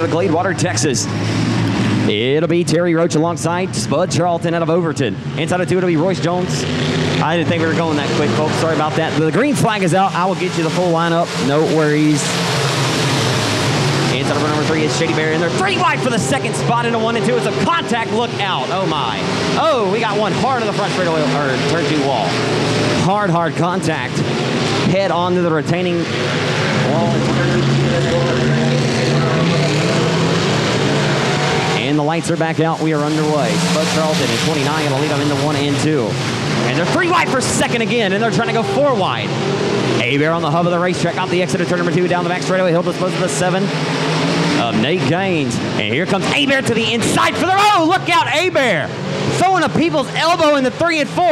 Gladewater, Texas. It'll be Terry Roach alongside Spud Charlton out of Overton. Inside of 2, it'll be Royce Jones. I didn't think we were going that quick, folks. Sorry about that. The green flag is out. I will get you the full lineup. No worries. Inside of number 3 is Shady Bear in there. 3 wide for the second spot into 1 and 2. It's a contact look out. Oh, my. Oh, we got one hard to the front straightaway, or turn 2 wall. Hard contact. Head on to the retaining wall. And the lights are back out. We are underway. Spud Charlton in 29 going to lead them into 1 and 2. And they're 3 wide for second again, and they're trying to go 4 wide. A-Bear on the hub of the racetrack off the exit of turn number 2 down the back straightaway. He'll dispose of the 7 of Nate Gaines. And here comes A-Bear to the inside for the... Oh, look out, A-Bear. Throwing a people's elbow in the 3 and 4.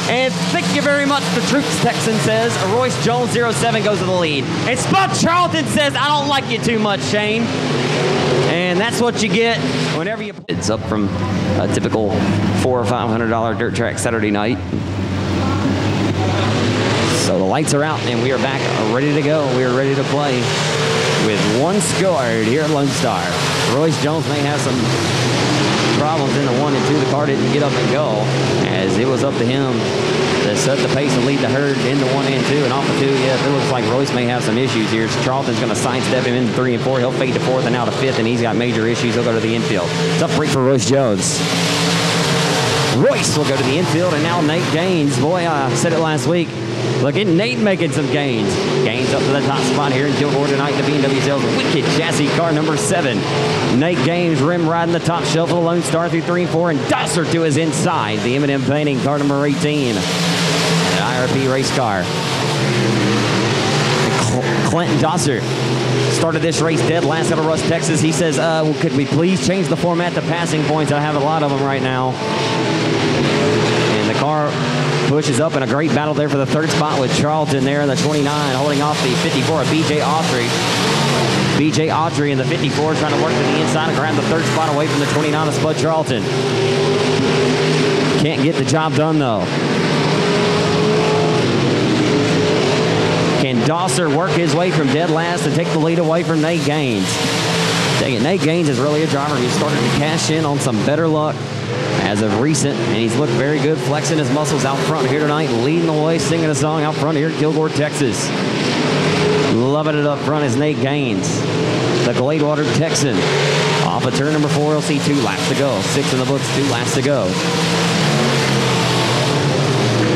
And thank you very much, the Troops Texan says. Royce Jones, 07, goes to the lead. And Spud Charlton says, I don't like you too much, Shane. And that's what you get whenever you... It's up from a typical $400 or $500 dirt track Saturday night. So the lights are out, and we are back ready to go. We are ready to play with 1 scored here at Lone Star. Royce Jones may have some problems in the 1 and 2. The car didn't get up and go, as it was up to him to set the pace and lead the herd into 1 and 2. And off of 2, yeah, it looks like Royce may have some issues here. So Charlton's going to sidestep him into 3 and 4. He'll fade to 4th and now to 5th, and he's got major issues. He'll go to the infield. Tough break for Royce Jones. Royce will go to the infield, and now Nate Gaines. Boy, I said it last week. Look at Nate making some gains. Gaines up to the top spot here in Kilgore tonight in the B&W Sales Wicked Chassis car number 7. Nate Gaines rim riding the top shelf of the Lone Star through 3 and 4, and Dosser to his inside. The M&M Painting car number 18. An IRP race car. Clinton Dosser started this race dead last out of Russ, Texas. He says, well, could we please change the format to passing points? I have a lot of them right now. And the car pushes up in a great battle there for the 3rd spot with Charlton there in the 29, holding off the 54 of B.J. Autry. B.J. Autry in the 54 trying to work to the inside and grab the 3rd spot away from the 29 of Spud Charlton. Can't get the job done, though. Can Dosser work his way from dead last and take the lead away from Nate Gaines? Dang it, Nate Gaines is really a driver. He started to cash in on some better luck as of recent, and he's looked very good, flexing his muscles out front here tonight, leading the way, singing a song out front here at Kilgore, Texas. Loving it up front is Nate Gaines, the Gladewater Texan. Off of turn number 4, he'll see 2 laps to go. 6 in the books, 2 laps to go.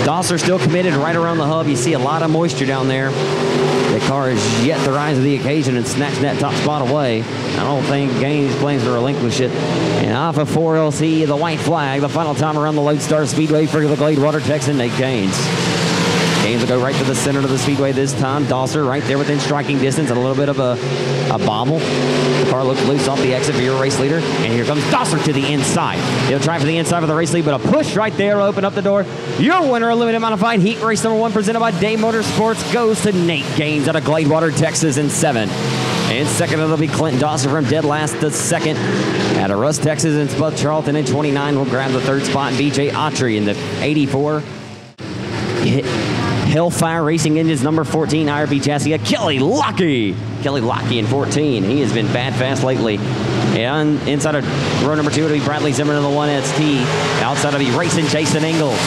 Dosser still committed right around the hub. You see a lot of moisture down there. The car is yet to rise to the occasion and snatch that top spot away. I don't think Gaines plans to relinquish it. And off of 4, he'll see the white flag. The final time around the Lonestar Speedway for the Gladewater Texan, Nate Gaines. Gaines will go right to the center of the speedway this time. Dosser right there within striking distance and a little bit of a bobble. The car looked loose off the exit for your race leader. And here comes Dosser to the inside. He'll try for the inside of the race lead, but a push right there will open up the door. Your winner, limited modified heat race number 1, presented by Day Motorsports, goes to Nate Gaines out of Gladewater, Texas in 7. And second, it'll be Clinton Dosser from dead last to 2nd. Out of Russ, Texas, and Spud Charlton in 29 will grab the 3rd spot. B.J. Autry in the 84. Hellfire Racing Engines number 14 IRP chassis. Kelly Lockey in 14. He has been bad fast lately. And inside of row number 2, it'll be Bradley Zimmerman in the 1ST. Outside it'll be Racing Jason Ingles.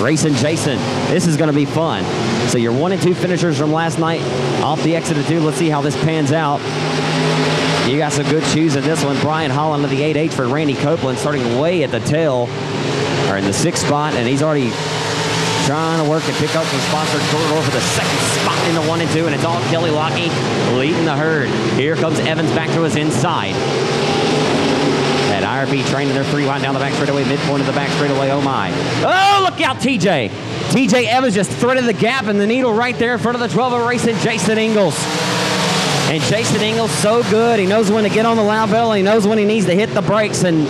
Racing Jason. This is going to be fun. So your 1 and 2 finishers from last night off the exit of 2. Let's see how this pans out. You got some good shoes in this one. Brian Holland of the 8H for Randy Copeland, starting way at the tail, or in the 6th spot, and he's already trying to work and pick up some sponsored corridor for the 2nd spot in the 1 and 2, and it's all Kelly Lockey leading the herd. Here comes Evans back to his inside. That IRP training their 3 wide down the back straightaway, midpoint of the back straightaway. Oh my. Oh, look out, TJ. TJ Evans just threaded the gap and the needle right there in front of the 12 of racing Jason Ingles. And Jason Ingles so good. He knows when to get on the loud pedal. He knows when he needs to hit the brakes. And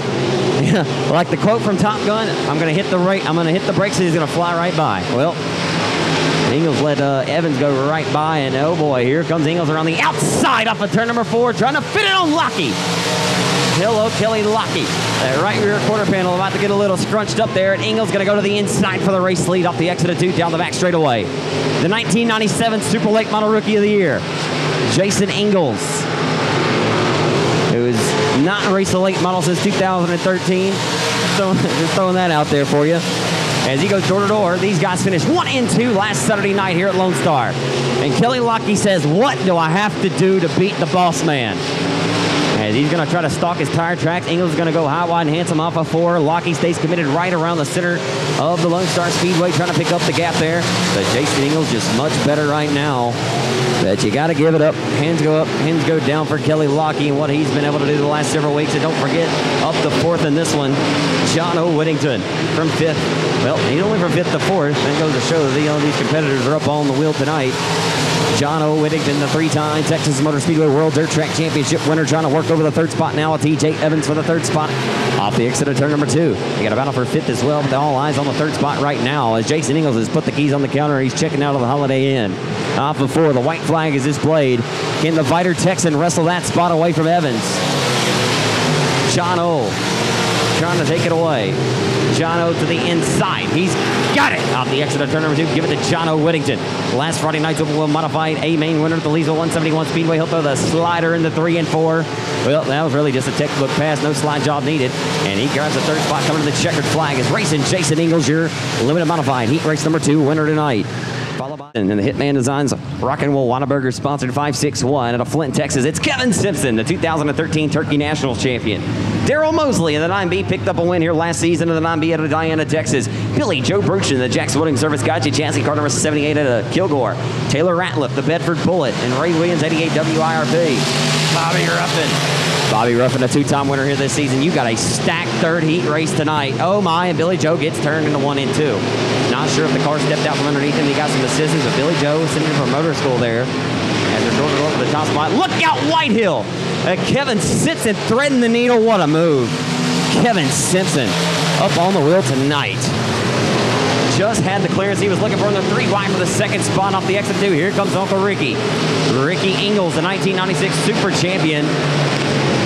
like the quote from Top Gun, I'm going to hit the brakes and he's going to fly right by. Well, Ingles let Evans go right by, and oh boy, here comes Ingles around the outside off of turn number 4, trying to fit it on Lockey. Hello, Kelly Lockey. That right rear quarter panel about to get a little scrunched up there, and Ingles going to go to the inside for the race lead off the exit of 2 down the back straightaway. The 1997 Super Late Model Rookie of the Year, Jason Ingles. who has not raced a late model since 2013. Just throwing that out there for you. As he goes door to door, these guys finished 1 and 2 last Saturday night here at Lone Star. And Kelly Lockie says, what do I have to do to beat the boss man? As he's going to try to stalk his tire tracks. Ingles is going to go high, wide, and handsome off of 4. Lockie stays committed right around the center of the Lone Star Speedway, trying to pick up the gap there. But Jason Ingles just much better right now. But you got to give it up. Hands go up, hands go down for Kelly Lockie and what he's been able to do the last several weeks. And don't forget, up to 4th in this one, John O. Whittington from 5th. Well, he's only from 5th to 4th. That goes to show that these competitors are up on the wheel tonight. John O. Whittington, the 3-time Texas Motor Speedway World Dirt Track Championship winner, trying to work over the 3rd spot now. T.J. Evans for the 3rd spot off the exit of turn number 2. They got a battle for 5th as well, but all eyes on the 3rd spot right now as Jason Ingles has put the keys on the counter. He's checking out of the Holiday Inn. Off of 4, the white flag is displayed. Can the Viter Texan wrestle that spot away from Evans? John O. trying to take it away. John O to the inside. He's got it. Off the exit of turn number 2. Give it to John O. Whittington. Last Friday night's open wheel modified A main winner at the Leesville 171 Speedway. He'll throw the slider in the 3 and 4. Well, that was really just a textbook pass. No slide job needed. And he grabs the 3rd spot coming to the checkered flag. Is racing Jason Ingles, your limited modified heat race number 2 winner tonight. Followed by and the Hitman Designs Rockin' Wool Whataburger sponsored 561 out of Flint, Texas. It's Kevin Simpson, the 2013 Turkey Nationals champion. Daryl Mosley in the 9B picked up a win here last season in the 9B out of Diana, Texas. Billy Joe Bruchin, the Jackson Welding Service Gotcha chassis car number 78 out of Kilgore. Taylor Ratliff, the Bedford Bullet, and Ray Williams, 88 WIRP. Bobby Ruffin. Bobby Ruffin, a 2-time winner here this season. You got a stacked 3rd heat race tonight. Oh my, and Billy Joe gets turned into 1 and 2. Not sure if the car stepped out from underneath him. He got some assistance, but Billy Joe is sitting in from motor school there. As they're going to go for the top spot. Look out, Whitehill! Kevin Simpson threading the needle. What a move. Kevin Simpson up on the wheel tonight. Just had the clearance he was looking for in the 3 wide for the 2nd spot off the exit 2. Here comes Uncle Ricky. Ricky Ingles, the 1996 Super Champion,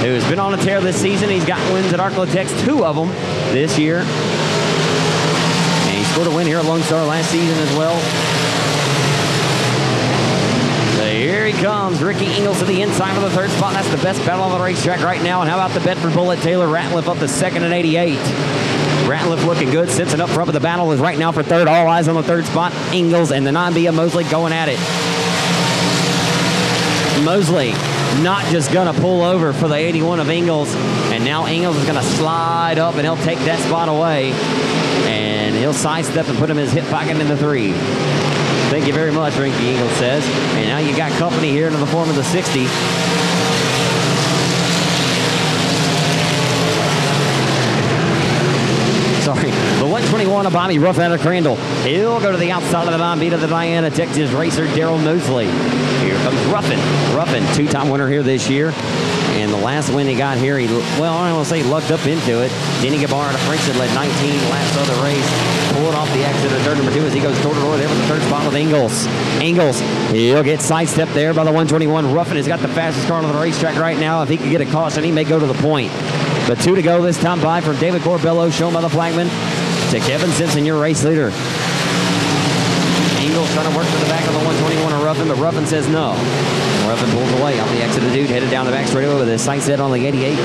who's been on a tear this season. He's got wins at Arklatex, 2 of them this year. And he scored a win here at Lone Star last season as well. Here he comes, Ricky Ingles to the inside for the 3rd spot. That's the best battle on the racetrack right now. And how about the Bedford Bullet, Taylor Ratliff up to 2nd at 88. Ratliff looking good. Simpson up front, but the battle is right now for 3rd. All eyes on the 3rd spot. Ingles and the 9B of Mosley going at it. Mosley not just going to pull over for the 81 of Ingles. And now Ingles is going to slide up, and he'll take that spot away. And he'll sidestep and put him in his hip pocket in the 3. Thank you very much, Ricky Ingles says. And now you got company here into the form of the 60. Sorry, the 121 of Bobby Ruff out of Crandall. He'll go to the outside of the 9B to the Diana, Texas racer Daryl Mosley. Here comes Ruffin. Ruffin, 2-time winner here this year. And the last win he got here, I don't want to say he lucked up into it. Denny Gabar out of Princeton led 19 laps of the race. Pulled off the exit of turn number 2 as he goes door to door there with the 3rd spot with Ingles. Ingles, he'll get sidestepped there by the 121. Ruffin has got the fastest car on the racetrack right now. If he could get a caution, he may go to the point. But 2 to go this time by from David Corbello, shown by the flagman, to Kevin Simpson, your race leader. Ingles trying to work to the back of the 121 of Ruffin, but Ruffin says no. Ruffin pulls away off the exit of the dude, headed down the back straightaway with his sights set on the 88.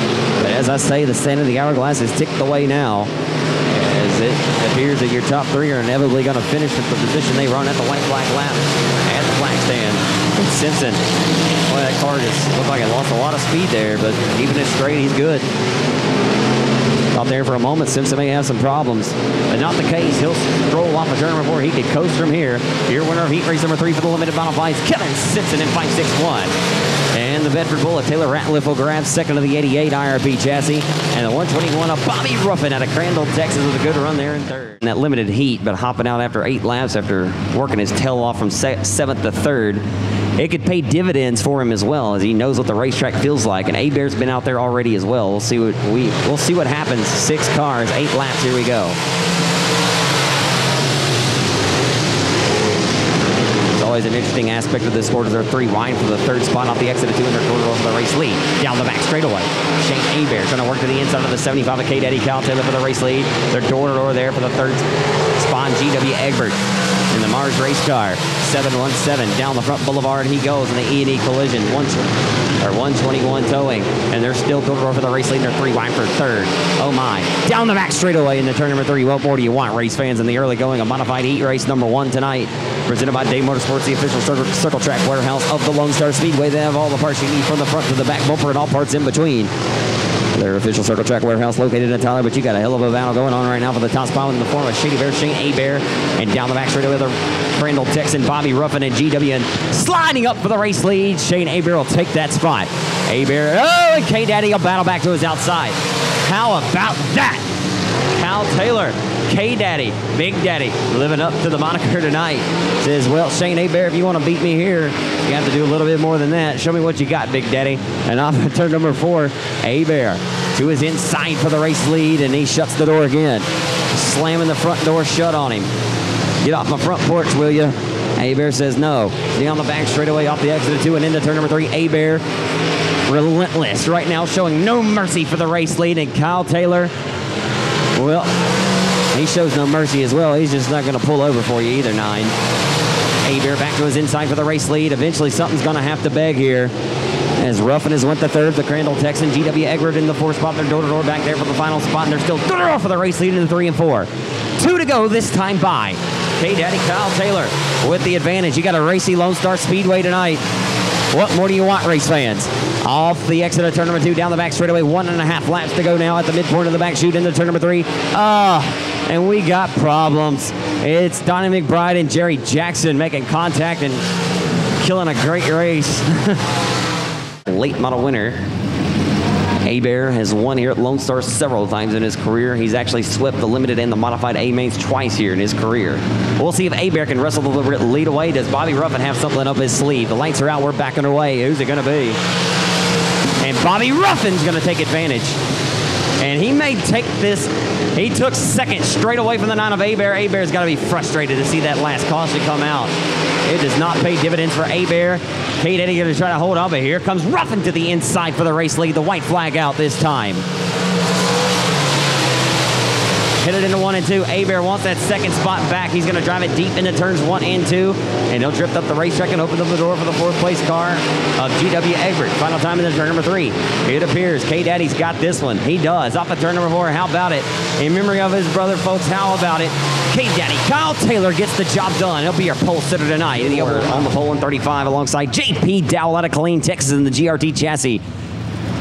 But as I say, the stand of the hourglass is ticked away now, as it appears that your top 3 are inevitably going to finish at the position they run at the white flag lap at the flag stand. And Simpson, boy, that car just looked like it lost a lot of speed there, but keeping it straight, he's good. Out there for a moment, Simpson may have some problems, but not the case. He'll stroll off of turn number 4. He could coast from here. Your winner of heat race number 3 for the limited modifieds, Kevin Simpson in 561. And the Bedford Bullet, Taylor Ratliff will grab 2nd of the 88 IRP chassis. And the 121 of Bobby Ruffin out of Crandall, Texas with a good run there in 3rd. In that limited heat, but hopping out after 8 laps after working his tail off from 7th to 3rd. It could pay dividends for him as well, as he knows what the racetrack feels like. And A-Bear's been out there already as well. We'll see what happens. 6 cars, 8 laps. Here we go. It's always an interesting aspect of this sport as they're 3 wide for the 3rd spot off the exit of 2 and they're quarter for the race lead. Down the back straightaway. Shane A-Bear trying to work to the inside of the 75 of Kate Eddie Kyle Taylor for the race lead. They're door to door there for the 3rd spot. GW Egbert in the Mars race car. 717 down the front boulevard he goes in the E&E collision. 121 towing, and they're still going for the race leader. 3 wide for third. Oh my! Down the back straightaway into turn number 3. What more do you want, race fans? In the early going, a modified heat race number 1 tonight, presented by Day Motorsports, the official circle track warehouse of the Lonestar Speedway. They have all the parts you need from the front to the back bumper and all parts in between. Their official circle track warehouse located in Tyler, but you got a hell of a battle going on right now for the top spot in the form of Shady Bear, Shane A-Bear, and down the back straight away the Crandall Texan, Bobby Ruffin, and GW, and sliding up for the race lead. Shane A-Bear will take that spot. A-Bear, oh, and K-Daddy will battle back to his outside. How about that? Kyle Taylor, K-Daddy, Big Daddy, living up to the moniker tonight. Says, well, Shane A-Bear, if you want to beat me here, you have to do a little bit more than that. Show me what you got, Big Daddy. And off at turn number 4, A-Bear to his inside for the race lead, and he shuts the door again. Slamming the front door shut on him. Get off my front porch, will you? A-Bear says no. Down the back straightaway off the exit of 2 and into turn number 3. A-Bear, relentless right now, showing no mercy for the race lead. And Kyle Taylor, well, he shows no mercy as well. He's just not going to pull over for you either, 9. A-Bear back to his inside for the race lead. Eventually, something's going to have to beg here. As Ruffin has went the 3rd, the Crandall Texan, GW Egbert in the 4th spot. They're door-to-door back there for the final spot, and they're still door-to-door for the race lead in the 3 and 4. 2 to go this time by. K-Daddy Kyle Taylor with the advantage. You got a racy Lonestar Speedway tonight. What more do you want, race fans? Off the exit of turn number 2, down the back straightaway. 1.5 laps to go now at the midpoint of the back chute into turn number 3. And we got problems. It's Donnie McBride and Jerry Jackson making contact and killing a great race. Late model winner. A-Bear has won here at Lonestar several times in his career. He's actually swept the limited and the modified A-mains twice here in his career. We'll see if A-Bear can wrestle the lead away. Does Bobby Ruffin have something up his sleeve? The lights are out. We're backing away. Who's it going to be? And Bobby Ruffin's going to take advantage. And he may take this. He took 2nd straight away from the 9 of A-Bear. A-Bear's got to be frustrated to see that last caution come out. It does not pay dividends for A-Bear. K-Daddy going to try to hold on, but here comes Ruffin to the inside for the race lead. The white flag out this time. Hit it into 1 and 2. A-Bear wants that 2nd spot back. He's going to drive it deep into turns 1 and 2. And he'll drift up the racetrack and open up the door for the 4th place car of GW Egbert. Final time in the turn number 3. It appears K-Daddy's got this one. He does. Off of turn number 4. How about it? In memory of his brother, folks, how about it? K-Daddy Kyle Taylor gets the job done. He'll be your pole sitter tonight. In the over on the pole in 35 alongside JP Dowell out of Killeen, Texas in the GRT chassis.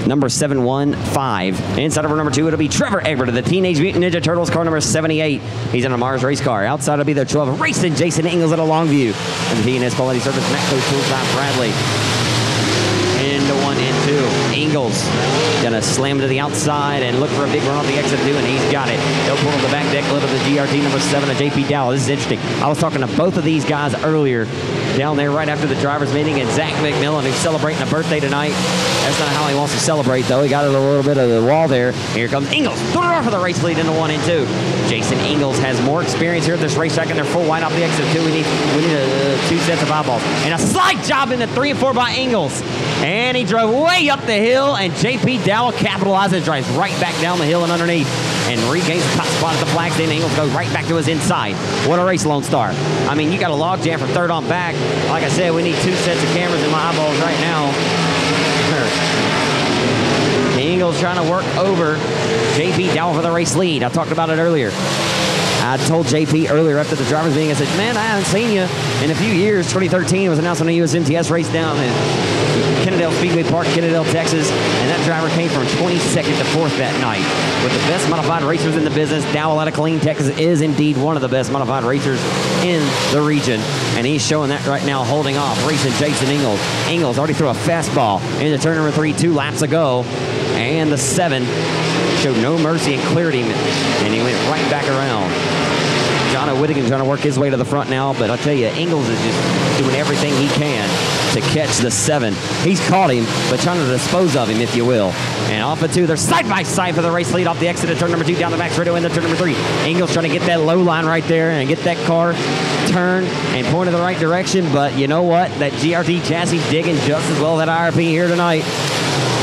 Number 715. Inside over number 2, it'll be Trevor Egbert of the Teenage Mutant Ninja Turtles, car number 78. He's in a Mars race car. Outside it'll be the 12, racing Jason Ingles at a Longview. And the T&S Quality Service, Matco Tools by Bradley. Into 1 and 2. Ingles gonna slam to the outside and look for a big run off the exit 2, and he's got it. They'll pull to the back deck, little the GRT number 7 of JP Dowell. This is interesting. I was talking to both of these guys earlier down there right after the drivers meeting, and Zach McMillan, who's celebrating a birthday tonight. That's not how he wants to celebrate, though. He got it a little bit of the wall there. Here comes Ingles. For the race lead into 1 and 2. Jason Ingles has more experience here at this racetrack, and they're full wide off the exit 2. We need 2 sets of eyeballs. And a slide job into 3 and 4 by Ingles. And he drove way up the hill, and JP Dowell capitalizes, drives right back down the hill and underneath, and regains the top spot at the flags. Then Ingles goes right back to his inside. What a race, Lonestar. I mean, you got a log jam for 3rd on back. Like I said, we need 2 sets of cameras in my eyeballs right now. Ingles trying to work over JP Dowell for the race lead. I talked about it earlier. I told JP earlier after the drivers meeting, I said, man, I haven't seen you in a few years. 2013 was announced on a USMTS race down in Kennedale Speedway Park, Kennedale, Texas. And that driver came from 22nd to 4th that night. With the best modified racers in the business, Dowell out of Killeen, Texas is indeed one of the best modified racers in the region. And he's showing that right now, holding off, racing Jason Ingles. Ingles already threw a fastball into turn number 3 2 laps ago. And the 7 showed no mercy and cleared him, and he went right back around. John O'Whittigan trying to work his way to the front now, but I'll tell you, Ingles is just doing everything he can to catch the 7. He's caught him, but trying to dispose of him, if you will. And off of 2, they're side by side for the race lead off the exit of turn number 2, down the back straightaway into turn number 3. Ingles trying to get that low line right there and get that car turned and point in the right direction, but you know what? That GRT chassis digging just as well that IRP here tonight.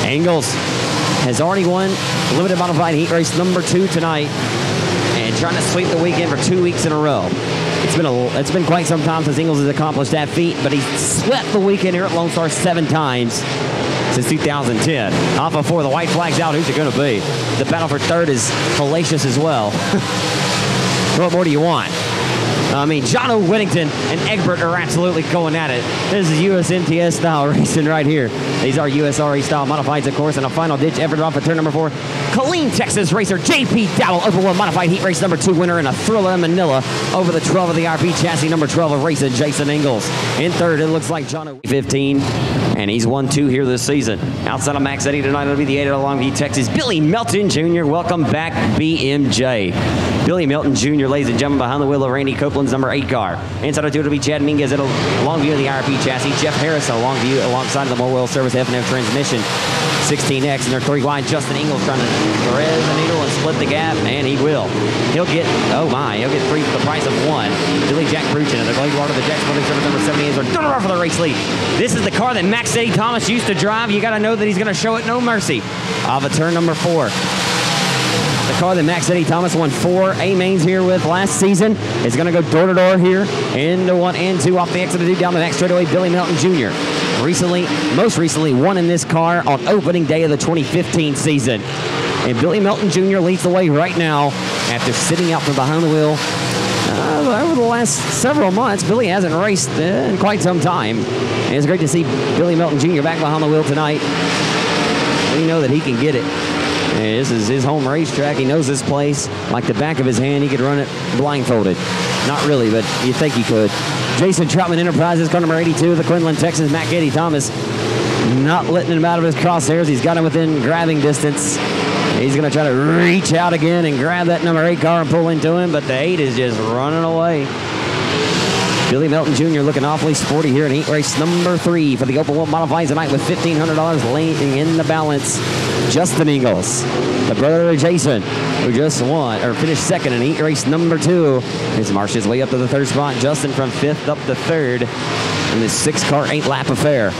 Ingles has already won limited modified heat race number 2 tonight, and trying to sweep the weekend for 2 weeks in a row. It's been quite some time since Ingles has accomplished that feat, but he's swept the weekend here at Lone Star 7 times since 2010. Off of 4, the white flag's out. Who's it going to be? The battle for third is hellacious as well. What more do you want? I mean, Jono Whittington and Egbert are absolutely going at it. This is USMTS style racing right here. These are USRE style modifieds, of course, and a final ditch effort off of turn number 4. Killeen, Texas racer JP Dowell, Open 1 modified heat race number 2 winner in a thriller in Manila over the 12 of the RP chassis, number 12 of racer Jason Ingles. In third, it looks like Jono 15, and he's won 2 here this season. Outside of Max Eddy tonight, it'll be the 8 at Longview, Texas. Billy Melton Jr., welcome back, BMJ. Billy Melton Jr., ladies and gentlemen, behind the wheel of Randy Copeland's number 8 car. Inside of 2, it'll be Chad Minguez at Longview of the IRP chassis. Jeff Harris at Longview alongside of the More Oil Service F&F transmission. 16X, and they're 3 wide. Justin Ingles trying to thread the needle and split the gap, and he will. He'll get, oh my, he'll get 3 for the price of 1. Billy Jack Bruchin at the Kilgore of the Jackson Building Service number 78 are for the race lead. This is the car that Max Eddy Thomas used to drive. You got to know that he's going to show it no mercy. Off of turn number 4. The car that Max Eddy Thomas won 4 A-mains here with last season is going to go door-to-door here into 1 and 2 off the exit of 2 down the back straightaway. Billy Melton Jr. Most recently won in this car on opening day of the 2015 season. And Billy Melton Jr. leads the way right now after sitting out from behind the wheel over the last several months. Billy hasn't raced in quite some time. And it's great to see Billy Melton Jr. back behind the wheel tonight. We know that he can get it. And this is his home racetrack. He knows this place like the back of his hand. He could run it blindfolded. Not really, but you think he could. Jason Troutman Enterprises, car number 82 of the Quinlan, Texas. Mac Eddy Thomas not letting him out of his crosshairs. He's got him within grabbing distance. He's going to try to reach out again and grab that number 8 car and pull into him, but the 8 is just running away. Billy Melton Jr. looking awfully sporty here in heat race number 3 for the Open Wheel Modifieds tonight with $1,500 laying in the balance. Justin Ingles, the brother of Jason, who just won or finished second in heat race number 2. He's marched his way up to the 3rd spot. Justin from 5th up to 3rd in this 6-car 8-lap affair.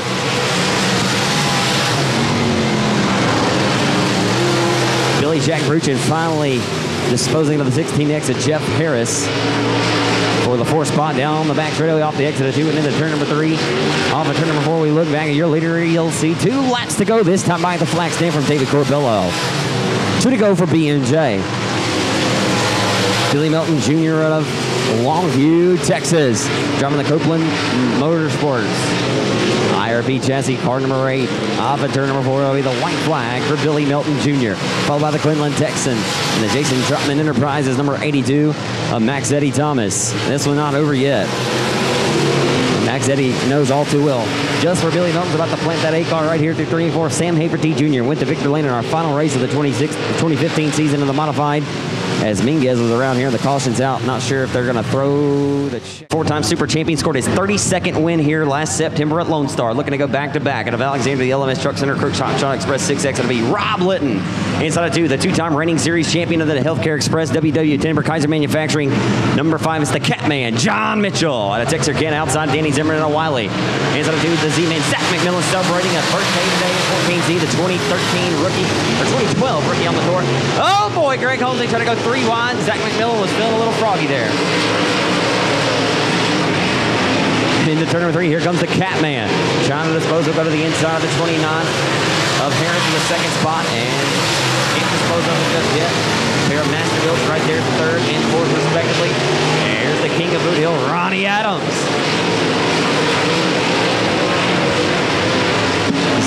Billy Jack Bruchin finally disposing of the 16X of Jeff Harris for the 4th spot down on the back straightaway off the exit of 2 and into turn number 3. Off of turn number 4, we look back at your leader. You'll see 2 laps to go. This time by the flag stand from David Corbello. 2 to go for BMJ. Billy Melton Jr. out of Longview, Texas, driving the Copeland Motorsports IRP chassis, car number 8. Off at turn number 4 will be the white flag for Billy Melton Jr., followed by the Quinlan Texan and the Jason Troutman Enterprises number 82 of Max Eddy Thomas. This one not over yet. Max Eddy knows all too well just where Billy Melton's about to plant that 8 car right here through 3 and 4. Sam Haverty Jr. went to victory lane in our final race of the 2015 season of the modified. As Minguez was around here, the caution's out. Not sure if they're going to throw the 4-time super champion. Scored his 32nd win here last September at Lone Star. Looking to go back-to-back. Out of Alexandria, the LMS Truck Center, Shot Express 6X. It'll be Rob Litton. Inside of 2, the 2-time reigning series champion of the Healthcare Express, WW Timber, Kaiser Manufacturing. Number 5 is the Catman, John Mitchell. Out of Texarkana, outside Danny Zimmerman and Wiley. Inside of 2, the Z-Man, Zach McMillan, celebrating a birthday today in 14Z, the 2013 rookie, or 2012 rookie on the tour. Oh boy, Greg Holmes, they try to go 3 wide. Zach McMillan was feeling a little froggy there. Into turn number 3, here comes the Catman. Trying to dispose will go to the inside of the 29 of Harris in the 2nd spot, and can't dispose of it just yet. A pair of Mastervilles right there, 3rd and 4th respectively. There's the king of Boot Hill, Ronnie Adams.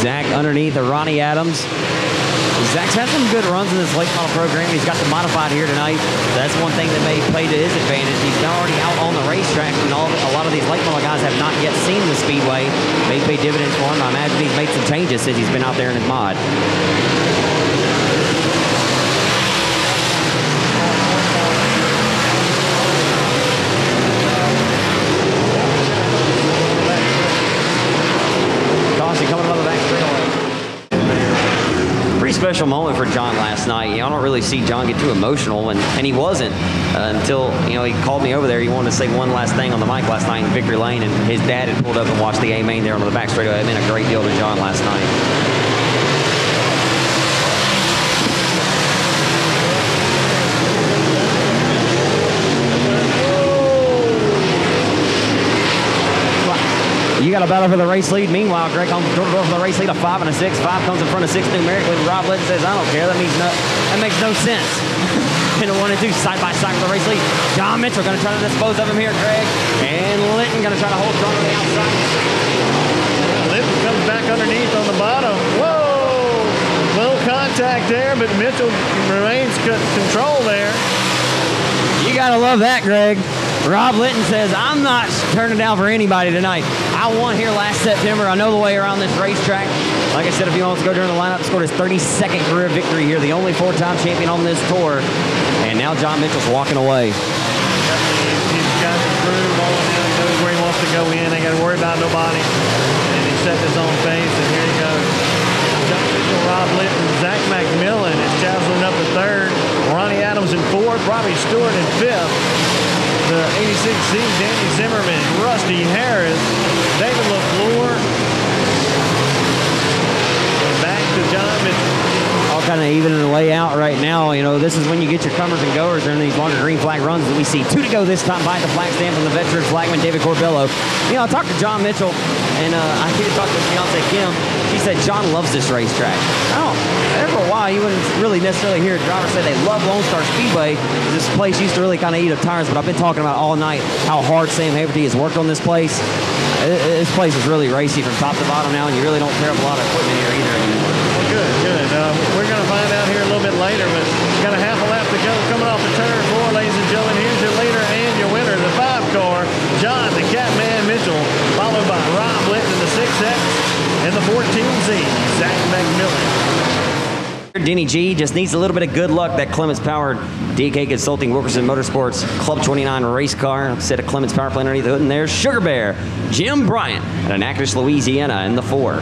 Zach underneath of Ronnie Adams. Zach's had some good runs in this late model program. He's got the modified here tonight. That's one thing that may play to his advantage. He's now already out on the racetrack, and a lot of these late model guys have not yet seen the Speedway. May pay dividends for him. I imagine he's made some changes since he's been out there in his mod. Caution coming out of the back straightaway. Pretty special moment for John last night. I don't really see John get too emotional, and he wasn't until he called me over there. He wanted to say one last thing on the mic last night in Victory Lane, and his dad had pulled up and watched the A-main there on the back straightaway. It meant a great deal to John last night. got a battle for the race lead. Meanwhile, Greg comes door to door for the race lead, a 5 and a 6. 5 comes in front of 6 numerically. Rob Litton says, I don't care. That makes no sense. In a 1 and 2, side by side for the race lead. John Mitchell going to try to dispose of him here, Greg. And Litton going to try to hold strong on the outside. Litton comes back underneath on the bottom. Whoa! Little contact there, but Mitchell remains control there. You got to love that, Greg. Rob Litton says, I'm not turning down for anybody tonight. I won here last September. I know the way around this racetrack. Like I said, if he wants to go during the lineup, scored his 32nd career victory here, the only 4-time champion on this tour. And now John Mitchell's walking away. He's got the groove rolling in. He knows where he wants to go in. Ain't got to worry about nobody. And he's setting his own pace, and here he goes. John Mitchell, Rob Litton, Zach McMillan is Chaslin up in 3rd. Ronnie Adams in 4th. Robbie Stewart in 5th. The 86C, Danny Zimmerman, Rusty Harris, David LaFleur. Back to John Mitchell. All kind of even in the layout right now. You know, this is when you get your comers and goers during these longer green flag runs that we see. 2 to go this time by the flag stand from the veteran flagman, David Corbello. You know, I talked to John Mitchell, and I did talk to his fiance, Kim. She said John loves this racetrack. There for a while, you wouldn't really necessarily hear a driver say they love Lonestar Speedway. This place used to really kind of eat up tires, but I've been talking about all night how hard Sam Haverty has worked on this place. This place is really racy from top to bottom now, and you really don't tear up a lot of equipment here either anymore. Well, good. We're going to find out here a little bit later, but got a half a lap to go. Coming off the turn 4, ladies and gentlemen, here's your leader and your winner, the 5-car, John the Catman Mitchell, followed by Rob Litton in the 6X and the 14Z, Zach McMillan. Denny G just needs a little bit of good luck. That Clements-powered DK Consulting Wilkerson Motorsports Club 29 race car. Set of Clements power plant underneath the hood. And there's Sugar Bear, Jim Bryant at Annapolis, Louisiana in the 4.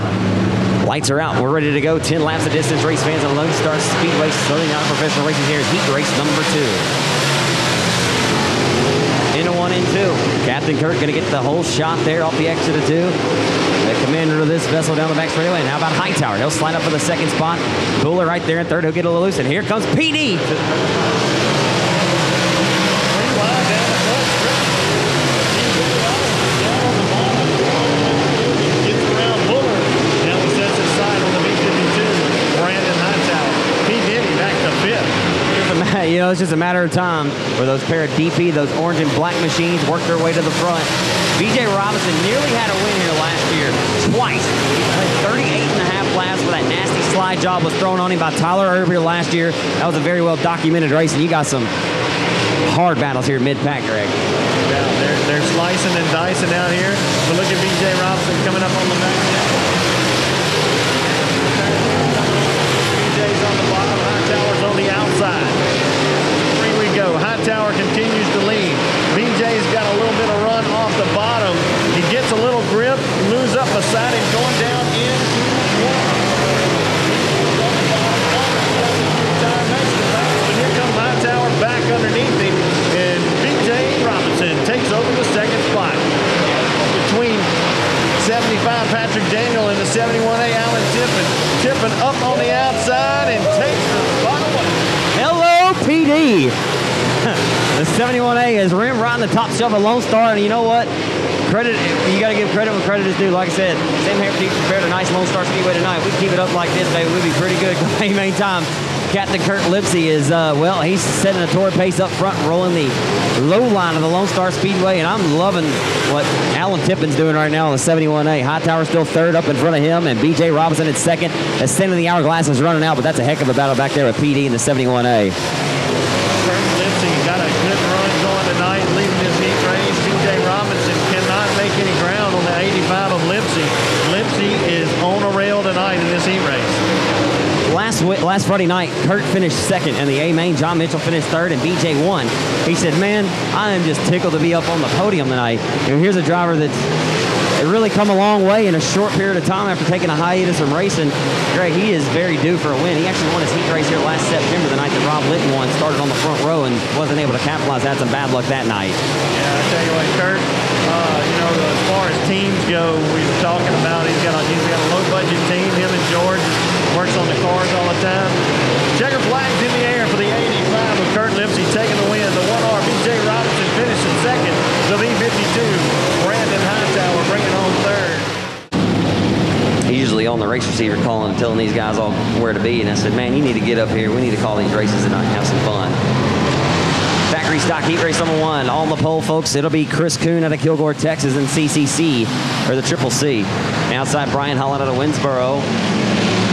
Lights are out. We're ready to go. 10 laps of distance. Race fans on Lonestar Speedway starting out professional racing here. Heat race number 2. Into 1 and 2. Captain Kurt going to get the whole shot there off the exit of 2. The commander of this vessel down the back straightaway. And how about Hightower? He'll slide up for the 2nd spot. Buller right there in 3rd. He'll get a little loose. And here comes PD. You know, it's just a matter of time where those pair of DP, those orange and black machines work their way to the front. B.J. Robinson nearly had a win here last year, twice. He played 38.5 laps where that nasty slide job was thrown on him by Tyler Irby last year. That was a very well documented race, and you got some hard battles here mid-pack, Greg. Yeah, they're slicing and dicing out here. But look at B.J. Robinson coming up on the back. B.J.'s on the bottom, Hightower's on the outside. Go. Hightower continues to lead. BJ's got a little bit of run off the bottom. He gets a little grip, moves up beside him, going down into 1. But here comes Hightower back underneath him, and BJ Robinson takes over the 2nd spot. Between 75 Patrick Daniel and the 71A Alan Tippin. Tippin up on the outside and takes the spot away. Hello, PD. The 71A is rim right on the top shelf of Lonestar, and you know what? Credit, you got to give credit when credit is due. Like I said, Sam Haverty prepared a nice Lonestar Speedway tonight. We keep it up like this, baby. We'll be pretty good. Meantime, Captain Kurt Lipsy is, well, he's setting a tour pace up front, rolling the low line of the Lonestar Speedway, and I'm loving what Alan Tippin's doing right now on the 71A. Hightower still 3rd up in front of him, and B.J. Robinson at 2nd. The center of the hourglass is running out, but that's a heck of a battle back there with PD and the 71A. Got a good run going tonight, leading this heat race. B.J. Robinson cannot make any ground on the 85 of Lipsy. Lipsy is on a rail tonight in this heat race. Last Friday night, Kurt finished 2nd in the A-Main. John Mitchell finished 3rd, and B.J. won. He said, man, I am just tickled to be up on the podium tonight. You know, here's a driver that's really come a long way in a short period of time after taking a hiatus from racing. Greg, he is very due for a win. He actually won his heat race here last September, the night that Rob Litton won, started on the front row and wasn't able to capitalize. Had some bad luck that night. Yeah, I tell you what, Kurt, you know, as far as teams go, we were talking about he's got a low-budget team. Him and George works on the cars all the time. Checker flags in the air for the 85 of Kurt Lipsy taking the win. The 1R, B.J. Robinson finishing 2nd. The V52, Brandon Hightower bringing home 3rd. receiver calling and telling these guys all where to be. And I said, man, you need to get up here. We need to call these races and have some fun. Factory stock heat race number 1 on the pole, folks. It'll be Chris Kuhn out of Kilgore, Texas, and CCC, or the Triple C. Outside, Brian Holland out of Winsboro.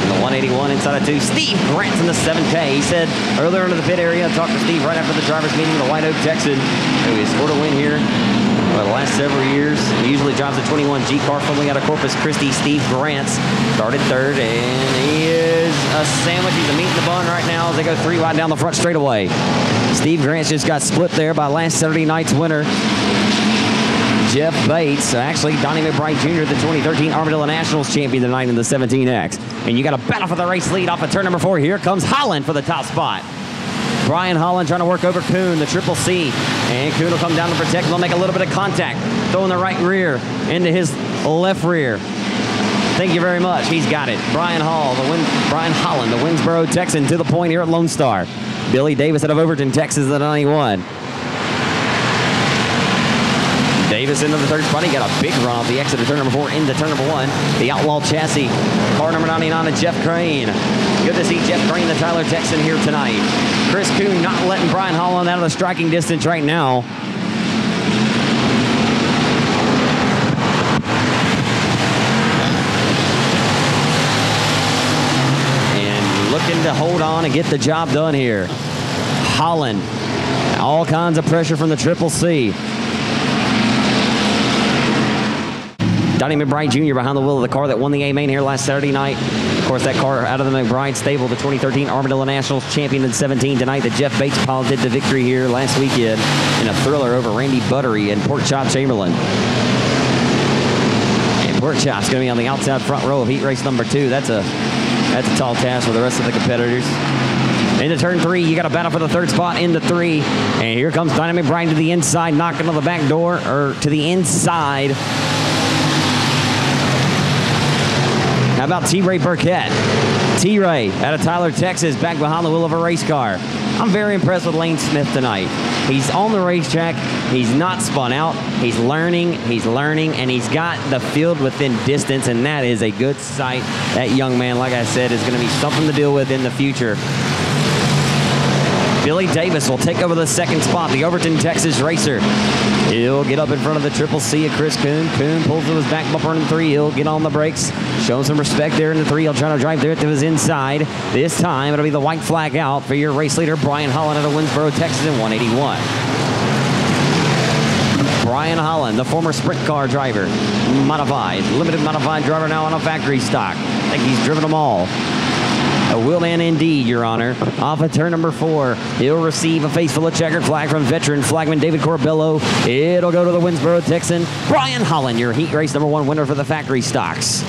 The 181 inside of 2. Steve Grant in the 7K. He said earlier into the pit area, I talked to Steve right after the drivers' meeting, the White Oak Texan, who has scored a win here for the last several years. He usually drives a 21G car formerly out of Corpus Christi. Steve Grant started 3rd, and he is a sandwich. He's a meat in the bun right now as they go 3 wide down the front straightaway. Steve Grant just got split there by last Saturday night's winner, Jeff Bates. Actually, Donnie McBride Jr., the 2013 Armadillo Nationals champion tonight in the 17X. And you got a battle for the race lead off of turn number 4. Here comes Holland for the top spot. Brian Holland trying to work over Kuhn, the Triple C. And Kuhn will come down to protect. They'll make a little bit of contact. Throwing the right rear into his left rear. Thank you very much. He's got it. Brian Holland, the Winsboro Texan, to the point here at Lone Star. Billy Davis out of Overton, Texas, the 91. Davis into the 3rd spot. He got a big run off the exit of turn number 4 into turn number 1. The Outlaw Chassis, car number 99 of Jeff Crane. Good to see Jeff Crane, the Tyler Texan, here tonight. Chris Kuhn not letting Brian Holland out of the striking distance right now. And looking to hold on and get the job done here. Holland, all kinds of pressure from the Triple C. Donnie McBride Jr. behind the wheel of the car that won the A-Main here last Saturday night. Of course, that car out of the McBride stable, the 2013 Armadillo Nationals champion in 17 tonight. The Jeff Bates piloted the victory here last weekend in a thriller over Randy Buttery and Pork Chop Chamberlain. And Pork Chop's going to be on the outside front row of heat race number 2. That's a tall task for the rest of the competitors. Into turn 3, you got a battle for the 3rd spot into 3. And here comes Donnie McBride to the inside, knocking on the back door, or to the inside. How about T-Ray Burkett? T-Ray out of Tyler, Texas, back behind the wheel of a race car. I'm very impressed with Lane Smith tonight. He's on the racetrack. He's not spun out. He's learning, and he's got the field within distance, and that is a good sight. That young man, like I said, is going to be something to deal with in the future. Billy Davis will take over the 2nd spot, the Overton, Texas racer. He'll get up in front of the Triple C of Chris Kuhn. Kuhn pulls to his back bumper in 3. He'll get on the brakes, show some respect there in the 3. He'll try to drive there to his inside. This time, it'll be the white flag out for your race leader, Brian Holland out of Winsboro, Texas in 181. Brian Holland, the former sprint car driver, limited modified driver now on a factory stock. I think he's driven them all. A wheelman indeed, Your Honor. Off of turn number 4, he'll receive a face full of checkered flag from veteran flagman David Corbello. It'll go to the Winsboro Texan, Brian Holland, your heat race number 1 winner for the factory stocks.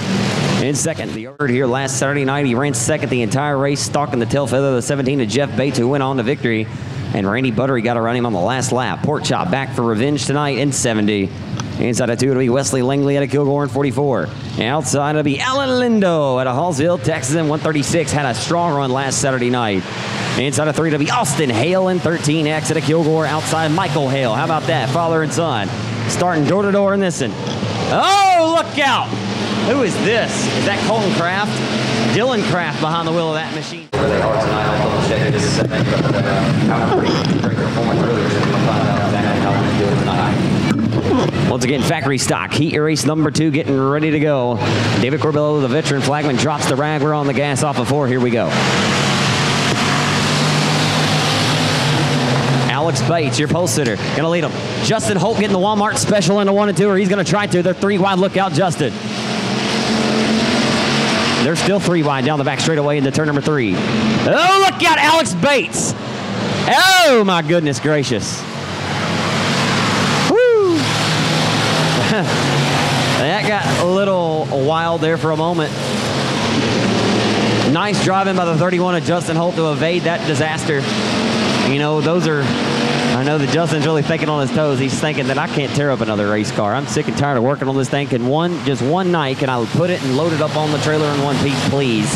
In 2nd, the order here last Saturday night, he ran 2nd the entire race, stalking the tail feather of the 17 to Jeff Bates, who went on to victory. And Randy Buttery got to run him on the last lap. Pork Chop back for revenge tonight in 70. Inside of 2, it'll be Wesley Langley out of Kilgore in 44. Outside, it'll be Alan Lindo out of Hallsville, Texas in 136. Had a strong run last Saturday night. Inside of 3, it'll be Austin Hale in 13X out of Kilgore. Outside, Michael Hale. How about that? Father and son. Starting door to door in this one. Oh, look out! Who is this? Is that Colton Kraft? Dylan Kraft behind the wheel of that machine. Really hard tonight. I'll double check it just a second. But how great performance earlier. We're going to find out exactly how we're doing tonight. Once again, factory stock, heat race number 2 getting ready to go. David Corbello, the veteran flagman, drops the rag. We're on the gas off of 4. Here we go. Alex Bates, your pole sitter, going to lead him. Justin Holt getting the Walmart special into 1 and 2, or he's going to try to. They're 3 wide. Look out, Justin. They're still 3 wide down the back straightaway into turn number 3. Oh, look out, Alex Bates. Oh, my goodness gracious. That got a little wild there for a moment. Nice driving by the 31 of Justin Holt to evade that disaster. You know, I know that Justin's really thinking on his toes. He's thinking that I can't tear up another race car. I'm sick and tired of working on this thing. Just one night, can I put it and load it up on the trailer in one piece, please?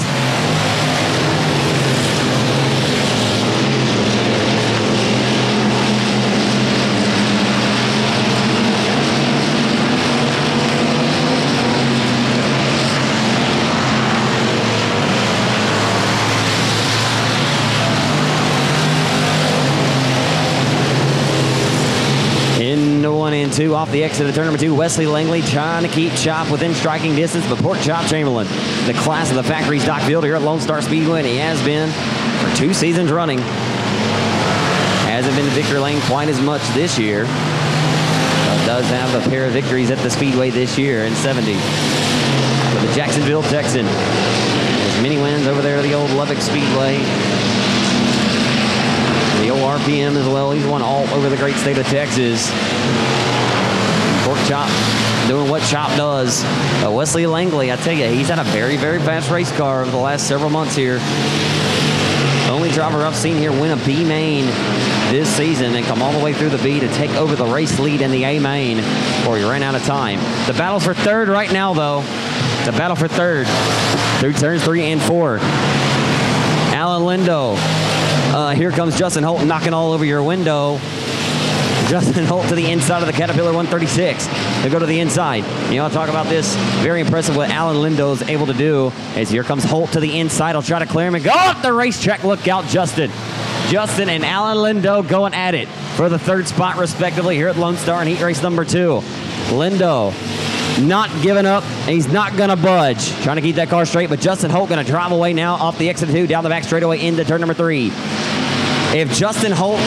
2 off the exit of turn number 2. Wesley Langley trying to keep Chop within striking distance, but poor Chop Chamberlain, the class of the factory stock field here at Lonestar Speedway, and he has been for 2 seasons running. Hasn't been to victory lane quite as much this year, but does have a pair of victories at the Speedway this year in 70. For the Jacksonville Texan, has many wins over there at the old Lubbock Speedway. The old RPM as well. He's won all over the great state of Texas. Pork Chop doing what Chop does. Wesley Langley, I tell you, he's had a very, very fast race car over the last several months here. The only driver I've seen here win a B main this season and come all the way through the B to take over the race lead in the A main before he ran out of time. The battle's for third right now, though. It's a battle for third through turns 3 and 4. Alan Lindo. Here comes Justin Holt knocking all over your window. Justin Holt to the inside of the Caterpillar 136. He'll go to the inside. You know, I'll talk about this. Very impressive what Alan Lindo is able to do. As here comes Holt to the inside. He'll try to clear him and go up the racetrack. Look out, Justin. Justin and Alan Lindo going at it for the third spot, respectively, here at Lone Star in heat race number 2. Lindo not giving up. He's not going to budge. Trying to keep that car straight, but Justin Holt going to drive away now off the exit 2, down the back straightaway into turn number 3. If Justin Holt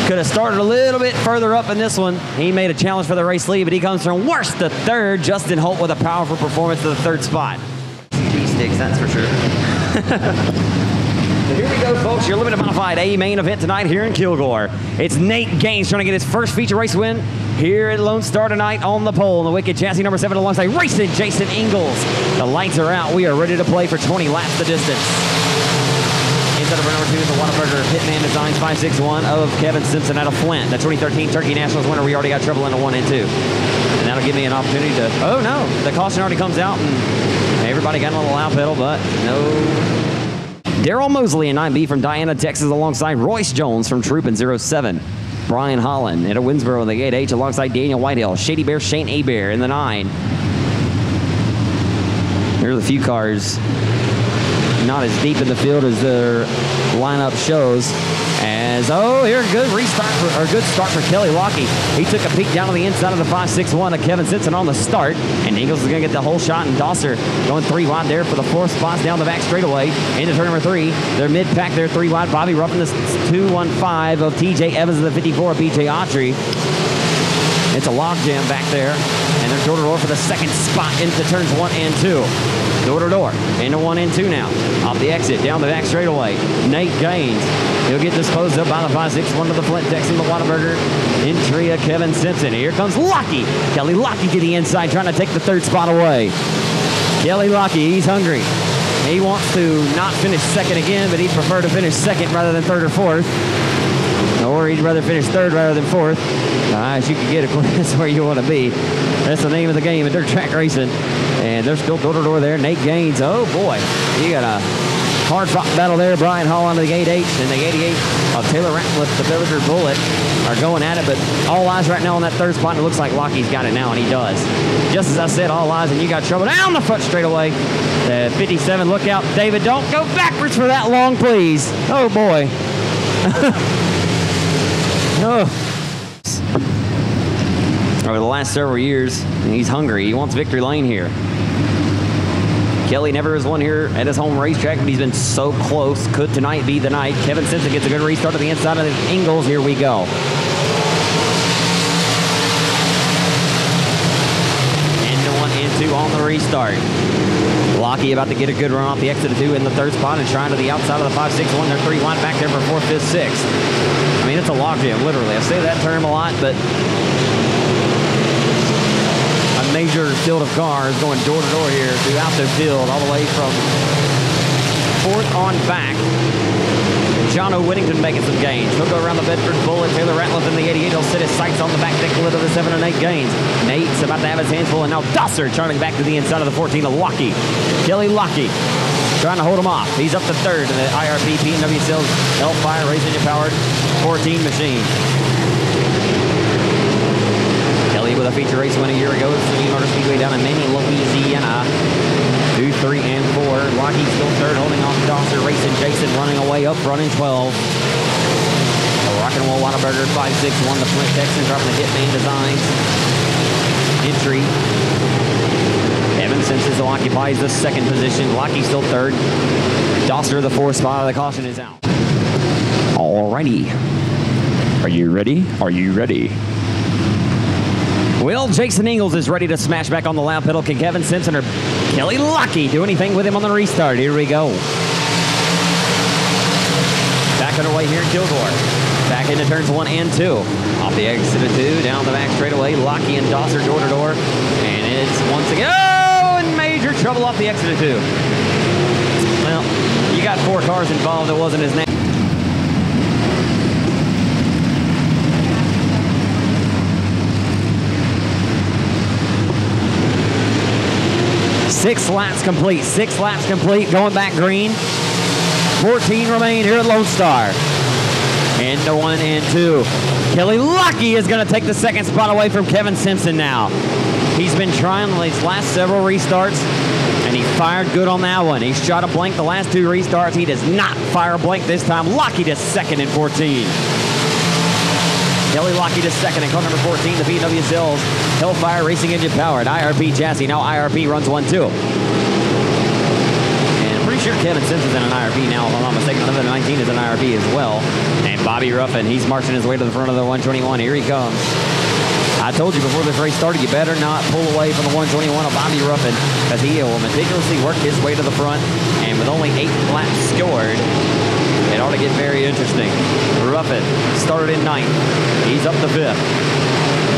could have started a little bit further up in this one, he made a challenge for the race lead, but he comes from worst to third. Justin Holt with a powerful performance to the third spot. CD sticks, that's for sure. Here we go, folks. Your limited modified A main event tonight here in Kilgore. It's Nate Gaines trying to get his first feature race win here at Lone Star tonight on the pole. In the wicked chassis number 7 alongside racing Jason Ingles. The lights are out. We are ready to play for 20 laps the distance. Inside of number 2 is the Whataburger Hitman Designs 561 of Kevin Simpson out of Flint. The 2013 Turkey Nationals winner. We already got trouble in the 1 and 2. And that'll give me an opportunity to, oh no, the caution already comes out and everybody got a little loud pedal, but no. Daryl Mosley in 9B from Diana, Texas, alongside Royce Jones from Troop in 07. Brian Holland at Winsboro in the 8H alongside Daniel Whitehill. Shady Bear, Shane Abear in the 9. Here's a few cars not as deep in the field as their lineup shows. As, oh, here, good restart, or good start for Kelly Lockey. He took a peek down on the inside of the 561 of Kevin Simpson on the start, and Ingles is going to get the whole shot, and Dosser going 3 wide there for the 4th spots down the back straightaway into turn number 3. They're mid-pack there, 3 wide. Bobby Ruffin, the 215 of TJ Evans of the 54 of BJ Autry. It's a logjam back there, and they're door-to-door for the 2nd spot into turns 1 and 2. Door-to-door into 1 and 2 now. Off the exit, down the back straightaway. Nate Gaines. He'll get disposed of by the 561 to the Flint Texan, the Whataburger. Entry of Kevin Simpson. Here comes Lockey. Kelly Lockey to the inside, trying to take the 3rd spot away. Kelly Lockey, he's hungry. He wants to not finish 2nd again, but he'd prefer to finish 2nd rather than 3rd or 4th. Or he'd rather finish 3rd rather than 4th. As you can get, of course, that's where you want to be. That's the name of the game in dirt track racing. And they're still door-to-door there. Nate Gaines, oh boy, you got a hard-fought battle there. Brian Holland of the 8H and the 88 of Taylor Ratcliffe, the Villager Bullet, are going at it, but all eyes right now on that 3rd spot, and it looks like Lockey's got it now, and he does. Just as I said, all eyes, and you got trouble down the front straightaway. 57, look out, David, don't go backwards for that long, please. Oh boy. Oh. Over the last several years, he's hungry. He wants victory lane here. Kelly never has won here at his home racetrack, but he's been so close. Could tonight be the night? Kevin Simpson gets a good restart to the inside of the Ingles. Here we go. Into 1 and 2 on the restart. Lockey about to get a good run off the exit of 2 in the 3rd spot and trying to the outside of the 561. They're 3 wide back there for 4th, 5th, 6th. I mean, it's a logjam, literally. I say that term a lot, but major field of cars going door-to-door here throughout the field, all the way from 4th on back. John O. Whittington making some gains. He'll go around the Bedford Bullet. Taylor Ratcliffe in the 88. He'll set his sights on the back deck lid of the 7 and 8 Gaines. Nate's about to have his hands full, and now Dosser turning back to the inside of the 14 of Lockey. Kelly Lockey trying to hold him off. He's up to 3rd in the IRP P&W Sales Hellfire Racing Powered 14 machine. With a feature race win a year ago at the Untitled Speedway down in Manning, Louisiana. 2, 3, and 4. Lockey still 3rd, holding off Dosser. Racing Jason running away up front in 12. Rock and Roll Whataburger 561, the Flint Texans dropping the Hitman Designs. Entry. Evan Simpson occupies the second position. Lockheed still third. Dosser, the fourth spot. The caution is out. Alrighty. Are you ready? Are you ready? Will Jason Ingles is ready to smash back on the loud pedal. Can Kevin Simpson or Kelly Lockheed do anything with him on the restart? Here we go. Back underway here in Kilgore. Back into turns 1 and 2. Off the exit of 2, down the back straightaway. Lockheed and Dosser door to door. And it's once again, oh, in major trouble off the exit of 2. Well, you got 4 cars involved. It wasn't his name. Six laps complete, going back green. 14 remain here at Lone Star. Into 1 and 2. Kelly Lockheed is going to take the second spot away from Kevin Simpson now. He's been trying these last several restarts, and he fired good on that one. He shot a blank the last 2 restarts. He does not fire a blank this time. Lockheed is second in 14. Kelly Lockheed is second in car number 14, the VW Sills Hellfire Racing Engine Powered IRP chassis. Now IRP runs 1-2. And I'm pretty sure Kevin Simpson's in an IRP now, if I'm not mistaken. Another 19 is an IRP as well. And Bobby Ruffin, he's marching his way to the front of the 121. Here he comes. I told you before this race started, you better not pull away from the 121 of Bobby Ruffin, because he will meticulously work his way to the front. And with only 8 laps scored, it ought to get very interesting. Ruffin started in 9th. He's up to 5th.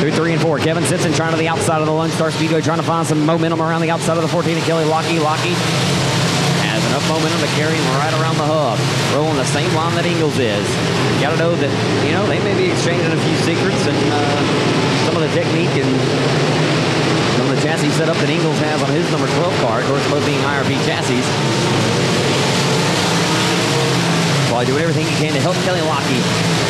2, 3, and 4. Kevin Simpson trying to the outside of the Lonestar Speedway, trying to find some momentum around the outside of the 14 of Kelly Lockheed. Lockheed has enough momentum to carry him right around the hub. Rolling the same line that Ingles is. You got to know that, you know, they may be exchanging a few secrets and some of the technique and some of the chassis setup that Ingles has on his number 12 car, of course, both being IRP chassis. While doing everything he can to help Kelly Lockheed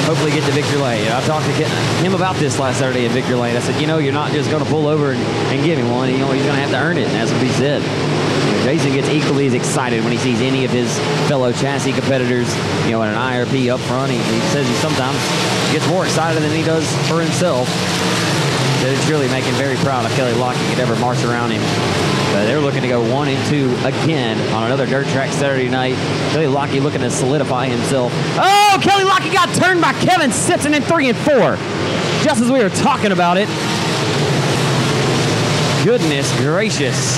hopefully get to victory lane. I talked to him about this last Saturday at victory lane. I said, you know, you're not just going to pull over and give him one. You know, he's going to have to earn it, and that's what he said. Jason gets equally as excited when he sees any of his fellow chassis competitors, you know, in an IRP up front. He says he sometimes gets more excited than he does for himself. That it's really making very proud of Kelly Lockheed could ever march around him. But they're looking to go 1 and 2 again on another dirt track Saturday night. Kelly Lockheed looking to solidify himself. Oh, Kelly Lockheed got turned by Kevin Simpson in 3 and 4. Just as we were talking about it. Goodness gracious.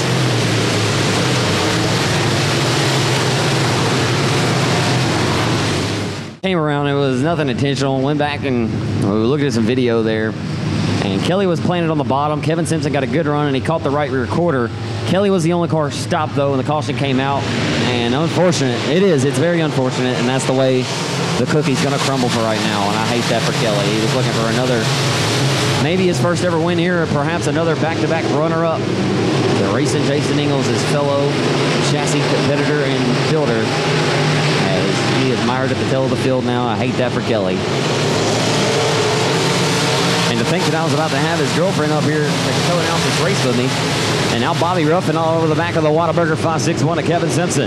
Came around, it was nothing intentional. Went back and we looked at some video there. And Kelly was planted on the bottom. Kevin Simpson got a good run, and he caught the right rear quarter. Kelly was the only car stopped, though, and the caution came out. And unfortunate. It is. It's very unfortunate, and that's the way the cookie's going to crumble for right now, and I hate that for Kelly. He was looking for another, maybe his first ever win here, or perhaps another back-to-back runner-up. The racing Jason Ingles, his fellow chassis competitor and builder, as he is mired at the tail of the field now. I hate that for Kelly. And to think that I was about to have his girlfriend up here to co-announce this race with me. And now Bobby Ruffin all over the back of the Whataburger 561 of Kevin Simpson.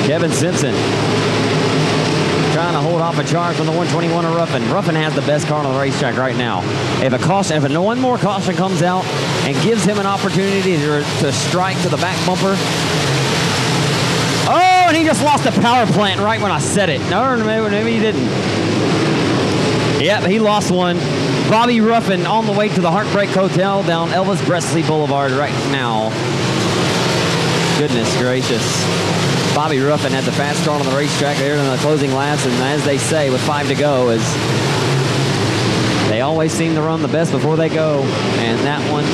Kevin Simpson trying to hold off a charge from the 121 of Ruffin. Ruffin has the best car on the racetrack right now. If one more caution comes out and gives him an opportunity to strike to the back bumper. Oh, and he just lost a power plant right when I said it. No, maybe he didn't. Yep, he lost one. Bobby Ruffin on the way to the Heartbreak Hotel down Elvis Presley Boulevard right now. Goodness gracious. Bobby Ruffin had the fast car on the racetrack there in the closing laps, and as they say, with 5 to go, is they always seem to run the best before they go, and that one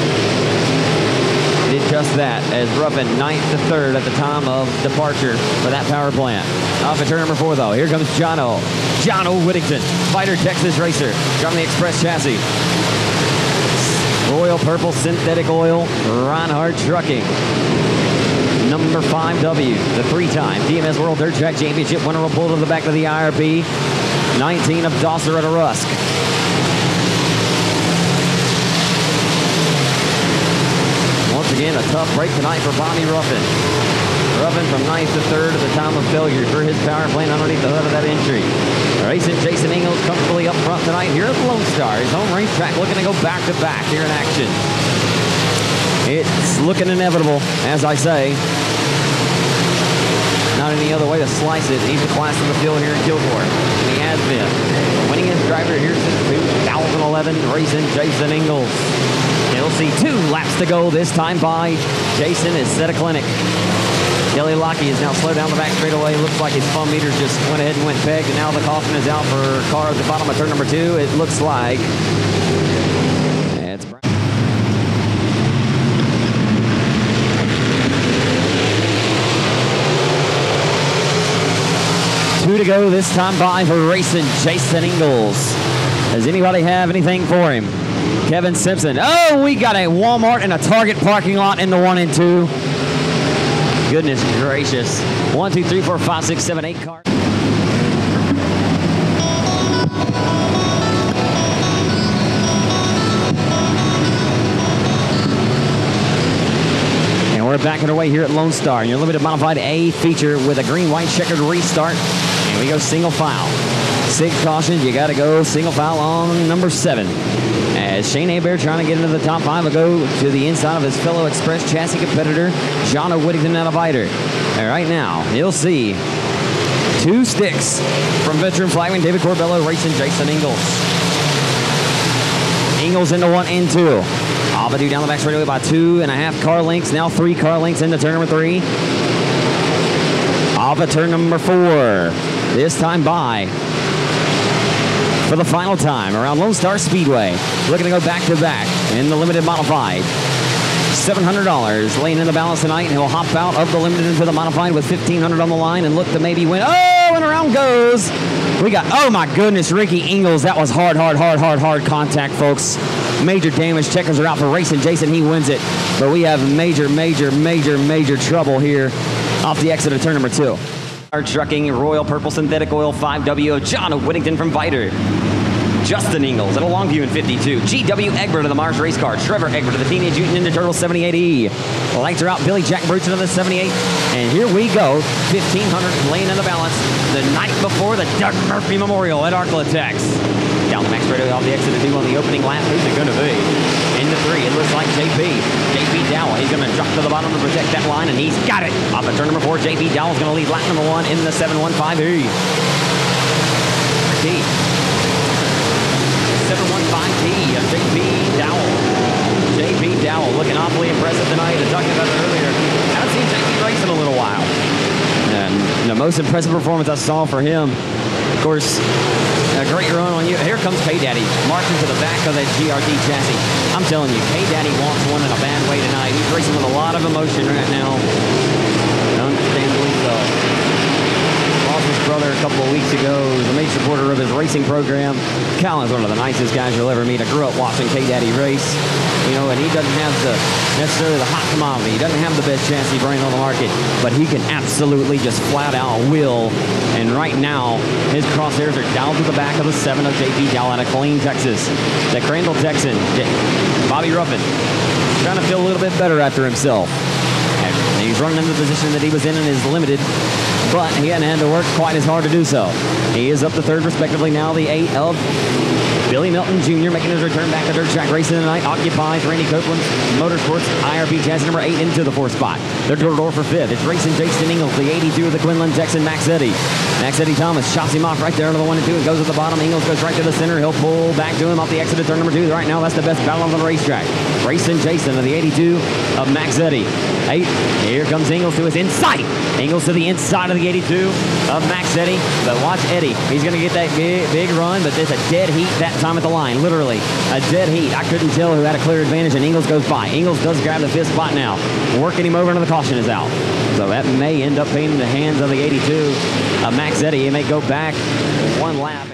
did just that, as Ruffin 9th to 3rd at the time of departure for that power plant. Off at turn number 4, though. Here comes Jono Whittington, Fighter Texas racer, driving the Express chassis. Royal Purple Synthetic Oil, Reinhardt Trucking. Number 5W, the 3-time DMS World Dirt Track Championship winner, will pull to the back of the IRP. 19 of Dosser at a Rusk. Once again, a tough break tonight for Bobby Ruffin. Ruffin from 9th to 3rd at the time of failure for his power plant underneath the hood of that entry. Racing Jason Ingles comfortably up front tonight here at Lonestar. His home racetrack looking to go back-to-back here in action. It's looking inevitable, as I say. Not any other way to slice it. He's the class of the field here in Kilgore. And he has been. The winningest driver here since 2011, racing Jason Ingles. He'll see 2 laps to go this time by Jason is set a clinic. Kelly Lockie is now slowed down the back straightaway. Looks like his fun meter just went ahead and went pegged, and now the caution is out for car at the bottom of turn number 2. It looks like it's 2 to go this time by for racing Jason Ingles. Does anybody have anything for him? Kevin Simpson. Oh, we got a Walmart and a Target parking lot in the 1 and 2. Goodness gracious. 1, 2, 3, 4, 5, 6, 7, 8 cars. And we're back underway here at Lonestar. Your limited modified A feature with a green-white checkered restart. And we go single file. 6 cautions. You got to go single file on number 7. As Shane Hebert trying to get into the top 5 will go to the inside of his fellow Express chassis competitor, John Whittington out of Iter. And right now, you'll see 2 sticks from veteran flagman David Corbello racing Jason Ingles. Ingles into 1 and 2. Abadu down the back straightaway by 2.5 car lengths. Now 3 car lengths into turn number 3. Abba turn number 4. This time by for the final time around Lonestar Speedway. Looking to go back-to-back in the limited modified. $700 laying in the balance tonight, and he'll hop out of the limited into the modified with $1,500 on the line and look to maybe win. Oh, and around goes. We got, oh my goodness, Ricky Ingles. That was hard contact, folks. Major damage. Checkers are out for racing Jason. He wins it. But we have major trouble here off the exit of turn number 2. Our trucking Royal Purple Synthetic Oil 5W, John Whittington from Viter. Justin Ingles at a Longview in 52. G.W. Egbert of the Mars Race Car. Trevor Egbert of the Teenage Mutant Ninja Turtles 78E. Lights are out. Billy Jack Bruton of the 78. And here we go. 1,500 laying in the balance the night before the Doug Murphy Memorial at Arklatex. Down the max straightaway off the exit of 2 on the opening lap. Who's it going to be? Into 3. It looks like JP Dowell. He's going to drop to the bottom to protect that line, and he's got it. Off of turn number 4, JP Dowell's going to lead lap number 1 in the 715E. 715T of JP Dowell. JP Dowell looking awfully impressive tonight. I talked about it earlier. I haven't seen JP race in a little while. And the most impressive performance I saw for him, of course, a great run on you. Here comes K-Daddy marching to the back of that GRT chassis. I'm telling you, K-Daddy wants one in a bad way tonight. He's racing with a lot of emotion right now. Understandably so. Lost his brother a couple of weeks ago. He was a major supporter of his racing program. Callan's one of the nicest guys you'll ever meet. I grew up watching K-Daddy race. You know, and he doesn't have necessarily the hot commodity. He doesn't have the best chassis brand on the market, but he can absolutely just flat out will. And right now, his crosshairs are down to the back of the 7 of JP Dowell out of Killeen, Texas. The Crandall Texan, Bobby Ruffin, trying to feel a little bit better after himself. And he's running in the position that he was in his limited, but he hadn't had to work quite as hard to do so. He is up to 3rd, respectively, now the 8 of Billy Milton Jr. making his return back to dirt track racing tonight. Occupies Randy Copeland Motorsports IRP chassis number 8 into the 4th spot. They're door for 5th. It's racing Jason Ingles, the 82 of the Quinlan Texan Max Eddy. Max Eddy Thomas chops him off right there into the 1 and 2 and goes at the bottom. Ingles goes right to the center. He'll pull back to him off the exit of turn number 2. Right now, that's the best battle on the racetrack. Racing Jason of the 82 of Max Eddy. 8. Here comes Ingles to his inside. Ingles to the inside of the 82 of Max Eddy. But watch Eddy. He's going to get that big run, but there's a dead heat that time at the line. Literally a dead heat. I couldn't tell who had a clear advantage, and Ingles goes by. Ingles does grab the 5th spot now. Working him over until the caution is out. So that may end up being in the hands of the 82 of Max Eddy. He may go back 1 lap.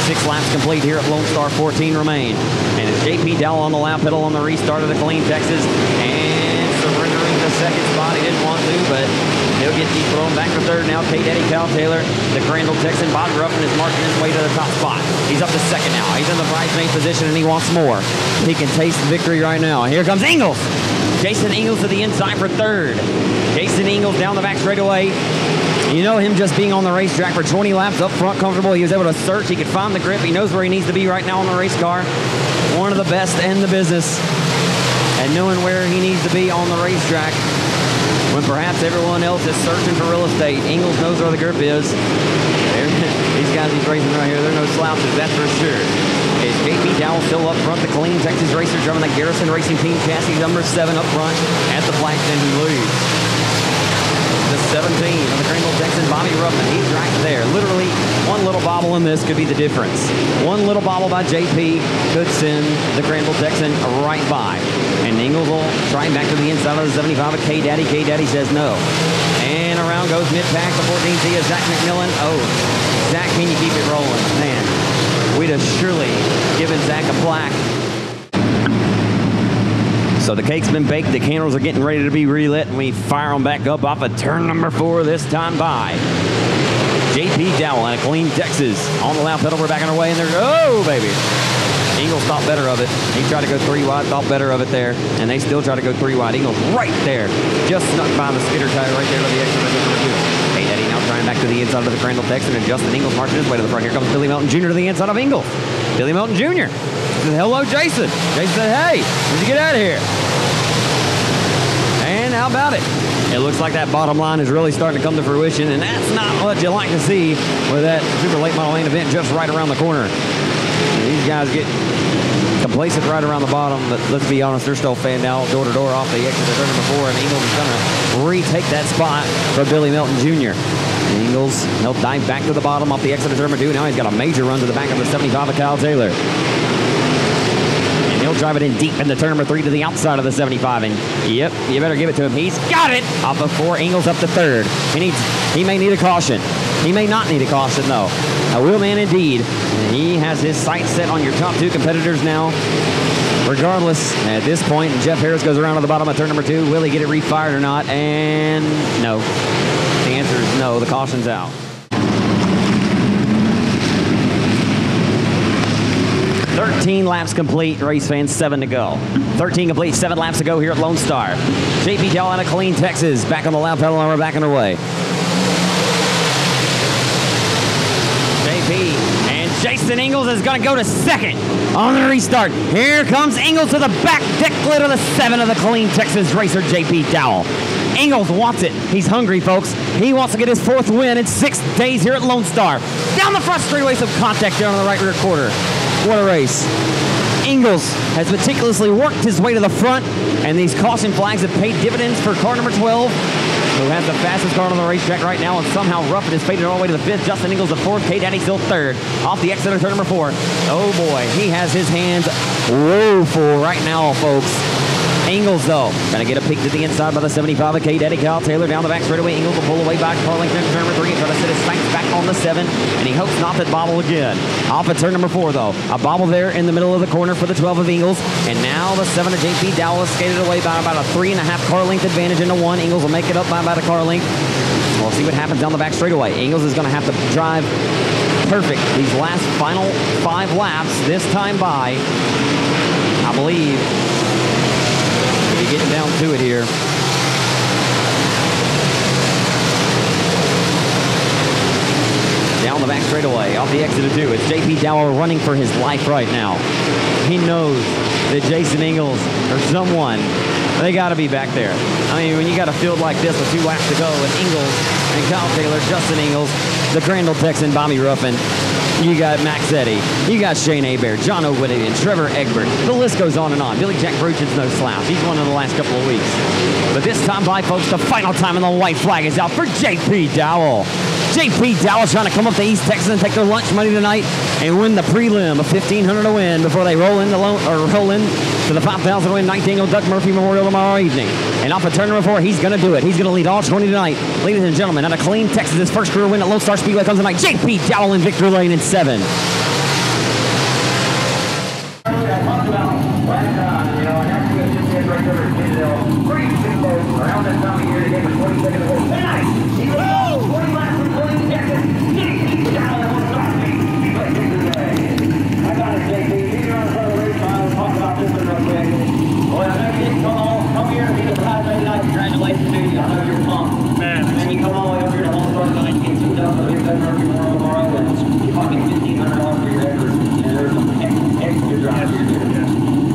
6 laps complete here at Lonestar. 14 remain. And it's JP Dowell on the lap pedal on the restart of the Killeen, Texas. And surrendering the 2nd spot. He didn't want to, but He'll get deep thrown back for third now. K-Daddy Cal Taylor, the Crandall Texan. Bobby Ruffin is marching his way to the top spot. He's up to second now. He's in the bridesmaid position and he wants more. He can taste victory right now. Here comes Ingles. Jason Ingles to the inside for third. Jason Ingles down the back straightaway. You know him just being on the racetrack for 20 laps, up front, comfortable. He was able to search. He could find the grip. He knows where he needs to be right now on the race car. One of the best in the business. And knowing where he needs to be on the racetrack when perhaps everyone else is searching for real estate. Ingles knows where the grip is. These guys he's racing right here, they're no slouches, that's for sure. Is JP Dowell still up front, the clean Texas racer driving the Garrison Racing Team chassis, number 7 up front at the Blackton who leads. The 17 of the Crandall Texan, Bobby Ruffin, he's right there. Literally, one little bobble in this could be the difference. One little bobble by JP could send the Crandall Texan right by. And Ingles will try back to the inside of the 75 of K-Daddy. K-Daddy says no. And around goes mid-pack. The 14C is Zach McMillan. Oh, Zach, can you keep it rolling? Man, we'd have surely given Zach a plaque. So the cake's been baked, the candles are getting ready to be relit, and we fire them back up off of turn number 4 this time by JP Dowell and a clean Texas. On the loud pedal, we're back on our way, and there's, oh, baby. Ingles thought better of it. He tried to go 3 wide, thought better of it there, and they still try to go 3 wide. Ingles right there, just snuck by the skidder tire right there to the extra number 2. Hey, Eddie now trying back to the inside of the Crandall Texan, and Justin Ingles marching his way to the front. Here comes Billy Melton Jr. to the inside of Ingles. Billy Melton Jr. said, hello, Jason. Jason said, hey, where'd you get out of here? And how about it? It looks like that bottom line is really starting to come to fruition, and that's not what you like to see with that super late model lane event just right around the corner. And these guys get complacent right around the bottom, but let's be honest, they're still fanned out door to door off the exit of turn number 4, and Ingles is going to retake that spot for Billy Melton Jr. Ingles, he'll dive back to the bottom off the exit of turn number 2. Now he's got a major run to the back of the 75 of Kyle Taylor. And he'll drive it in deep into turn number 3 to the outside of the 75. And yep, you better give it to him. He's got it off of 4. Ingles up to 3rd. He may need a caution. He may not need a caution, though. A wheelman indeed. And he has his sights set on your top 2 competitors now. Regardless, at this point, Jeff Harris goes around to the bottom of turn number 2. Will he get it refired or not? And no. The answer is no. The caution's out. 13 laps complete, race fans, 7 to go. 13 complete, 7 laps to go here at Lone Star. JP Dowell out of Killeen, Texas, back on the loud pedal, and we're back underway. JP and Jason Ingles is going to go to 2nd on the restart. Here comes Ingles to the back deck lid of the 7 of the Killeen, Texas racer, JP Dowell. Ingles wants it. He's hungry, folks. He wants to get his 4th win in 6 days here at Lone Star. Down the front straightaway, some contact there on the right rear quarter. What a race. Ingles has meticulously worked his way to the front, and these caution flags have paid dividends for car number 12, who has the fastest car on the racetrack right now, and somehow Ruffin has faded all the way to the 5th. Justin Ingles the 4th. K-Daddy still 3rd. Off the exit of turn number 4. Oh boy, he has his hands woeful right now, folks. Ingles, though, going to get a peek to the inside by the 75 of K-Daddy Kyle Taylor. Down the back straightaway, Ingles will pull away back. Carling into turn number 3 and try to set his sights back on the 7, and he hopes not that bobble again. Off at turn number 4, though. A bobble there in the middle of the corner for the 12 of Ingles, and now the 7 of JP Dowell is skated away by about a 3.5 car length advantage into 1. Ingles will make it up by about a car length. We'll see what happens down the back straightaway. Ingles is going to have to drive perfect these last final 5 laps, this time by, I believe, getting down to it here. Down the back straightaway, off the exit of 2. It's JP Dowell running for his life right now. He knows that Jason Ingles or someone, they got to be back there. I mean, when you got a field like this with 2 laps to go with Ingles and Kyle Taylor, Justin Ingles, the Crandall Texan, Bobby Ruffin, you got Max Eddy, you got Shane Hebert, John O'Whittian, Trevor Egbert. The list goes on and on. Billy Jack Bruchin's no slouch. He's won in the last couple of weeks. But this time by, folks, the final time, and the white flag is out for JP Dowell. JP Dowell trying to come up to East Texas and take their lunch money tonight and win the prelim of $1,500 to win before they roll in to the 5,000 win 19th annual Doug Murphy Memorial tomorrow evening. And off of turn number 4, he's going to do it. He's going to lead all 20 tonight. Ladies and gentlemen, out of Killeen, Texas, his first career win at Lonestar Speedway comes tonight. JP Dowell in victory lane in 7. Around this time of year, the game was 22nd. yourself a big favor if you want tomorrow, and you might get $1,500 for your efforts. And there's some extra drives here too.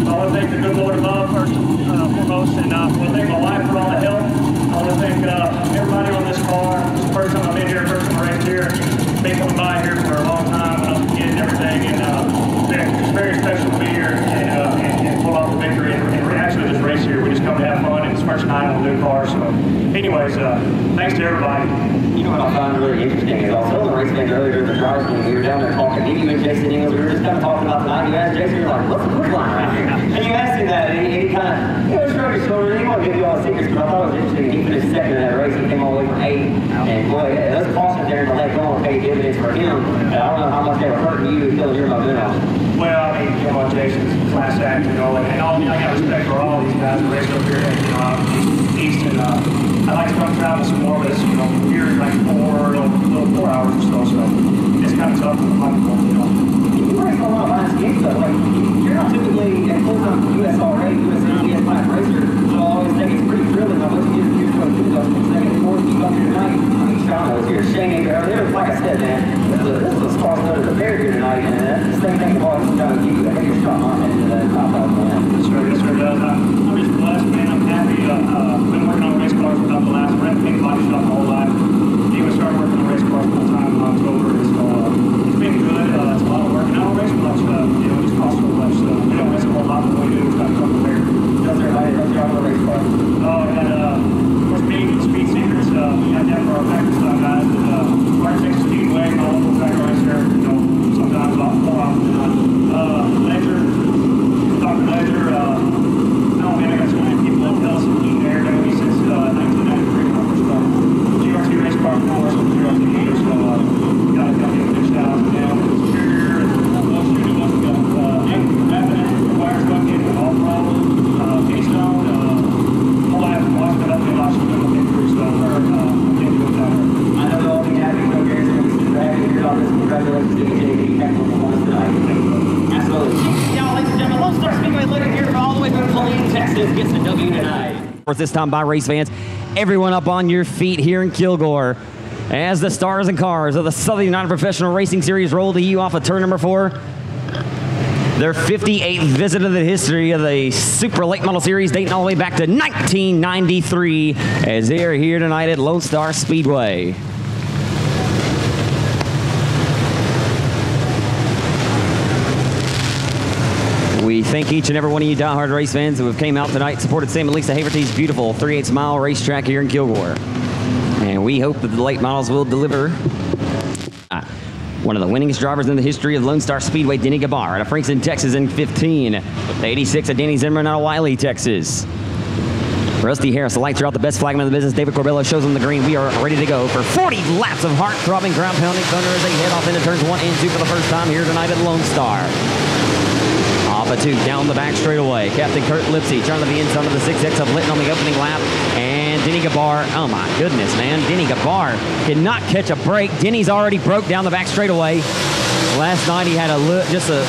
I want to thank the good Lord above first and foremost, and I want to thank my wife for all the help. I want to thank everybody on this car. It's the first time I've been here, first time I raced here. Been coming by here for a long time when I was a kid and everything, and it's very special to be here and pull off the victory and actually just race here. We just come to have fun. It's the first night on the new car. So, anyways, thanks to everybody. You know what I find really interesting is also on the race fans earlier during the drivers meeting, we were down there talking, you and Jason Ingles, we were just kind of talking about tonight. You asked Jason, you're like, what's the push line around here? And you asked him that, and he kind of, shrugged his shoulders. He won't give you all the secrets, but I thought it was interesting. He finished second in that race. He came all the way from 8. And boy, those cautions there in the late going paid dividends for him. And I don't know how much they were hurting you until your momentum. Well, I mean, you know, Jason's class act, you know, and all, I got respect for all these guys who race up here, you know, East, and I'd like to come travel some more, but it's, you know, here is like 4 hours or so it's kind of tough for the people, you know. You race a lot of fine skates, though. Like, you're not typically a full-time USRA, USNDS type racer, so I always think it's pretty thrilling. I wish you're going to do those second, fourth, you come here tonight. I mean, Sean was here, Shane, like I said, man, this was far better prepared here tonight, and the same thing about trying to give you a heavier shot on into the top of the land. Yes, sir, does. I'm just blessed, man. I'm happy. Been working on race cars for about the last body shop my whole life. Even started working on race cars full time in October, so it's been good. It's a lot of work, and I don't race much, you know, it just costs so much, so we don't race a whole lot, but we do, it's got to come prepared. Does everybody on the race car? Oh, and of course, being the speed secrets, we had that for our practice time guys, and Untitled Speedway, my local track racer, you know, sometimes about 4 hours a night. Ledger, Dr. Ledger, I don't think I got so many people that tell us he there, know me since 1993 when I first started. GRT race car before, so GRT leader, so got to come in and shout out to them. Superior, and most student ones we got Rapid, Wires Bucket, All Problem, Keystone, whole life watching up in lots of good victories, so I can't do it down there. I know they'll all be happy to go here, so we should have you here on this. Congratulations to you, excellent performance tonight. Absolutely. Now, ladies and gentlemen, Lonestar Speedway looking here from all the way from Kilgore, Texas, gets the W tonight. This time by race fans, everyone up on your feet here in Kilgore as the stars and cars of the Southern United Professional Racing Series roll to you off of turn number 4. Their 58th visit of the history of the Super Late Model Series, dating all the way back to 1993, as they are here tonight at Lonestar Speedway. We thank each and every one of you diehard race fans who have came out tonight and supported Sam and Lisa Haverty's beautiful 3/8 mile racetrack here in Kilgore. And we hope that the late models will deliver one of the winningest drivers in the history of Lonestar Speedway, Denny Gabar, out of Frankston, Texas in 15. The 86 of Danny Zimmerman out of Wiley, Texas. Rusty Harris, the lights are out, the best flagman in the business. David Corbello shows them the green. We are ready to go for 40 laps of heart-throbbing, ground-pounding thunder as they head off into turns 1 and 2 for the first time here tonight at Lone Star. Off a 2, down the back straightaway. Captain Kurt Lipsy trying to the inside of the 6X of Litton on the opening lap. And Denny Gabar, oh my goodness, man. Denny Gabar cannot catch a break. Denny's already broke down the back straightaway. Last night he had just a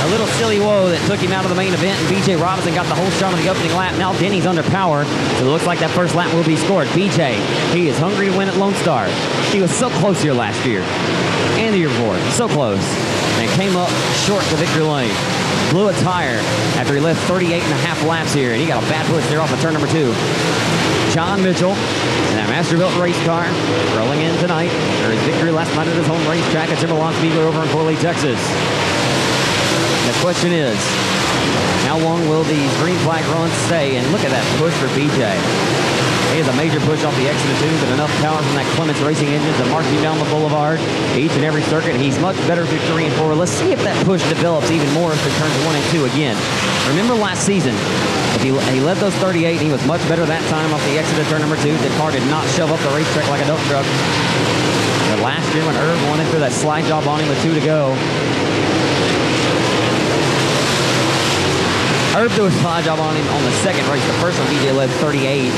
little silly woe that took him out of the main event, and BJ Robinson got the whole shot on the opening lap. Now Denny's under power, so it looks like that first lap will be scored. BJ, he is hungry to win at Lone Star. He was so close here last year and the year before, so close, and came up short to victory lane. Blew a tire after he left 38.5 laps here, and he got a bad push there off of turn number 2. John Mitchell and that Masterbuilt race car rolling in tonight for his victory last night at his home racetrack at Timberlawn Speedway over in Corley, Texas. The question is, how long will these green flag runs stay? And look at that push for BJ. He has a major push off the exit of 2, but enough power from that Clements Racing engine to march him down the boulevard each and every circuit. He's much better through 3 and 4. Let's see if that push develops even more through turns 1 and 2 again. Remember last season, he led those 38, and he was much better that time off the exit of turn number 2. The car did not shove up the racetrack like a dump truck. But last year when Irv won it through that slide job on him with 2 to go, Irv threw a slide job on him on the second race. The first one, BJ led 38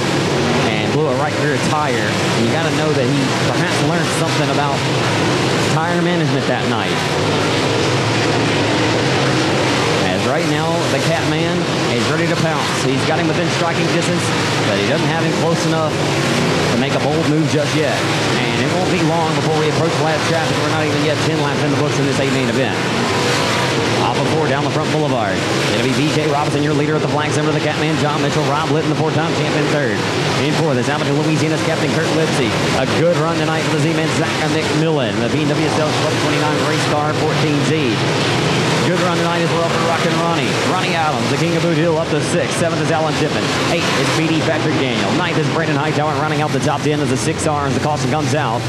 and blew a right rear tire. And you got to know that he perhaps learned something about tire management that night. As right now, the Catman is ready to pounce. He's got him within striking distance, but he doesn't have him close enough to make a bold move just yet. And it won't be long before we approach lap traffic. We're not even yet 10 laps in the books in this 8 main event. Off of 4 down the front boulevard. It'll be B.J. Robinson, your leader at the flag center of the Catman. John Mitchell, Rob Litton, the 4-time champion, third. In 4th is Alabama, Louisiana's captain, Kurt Lipsy. A good run tonight for the Z-Man, Zach McMillan. The BMW Sales Club 29 race car, 14Z. Good run tonight as well for Rockin' Ronnie. Ronnie Adams, the king of Boot Hill, up to 6th. 7th is Alan Tippin. 8th is B.D. Patrick Daniel. 9th is Brandon Hightower, rounding out the top 10 as the 6R as the caution comes out.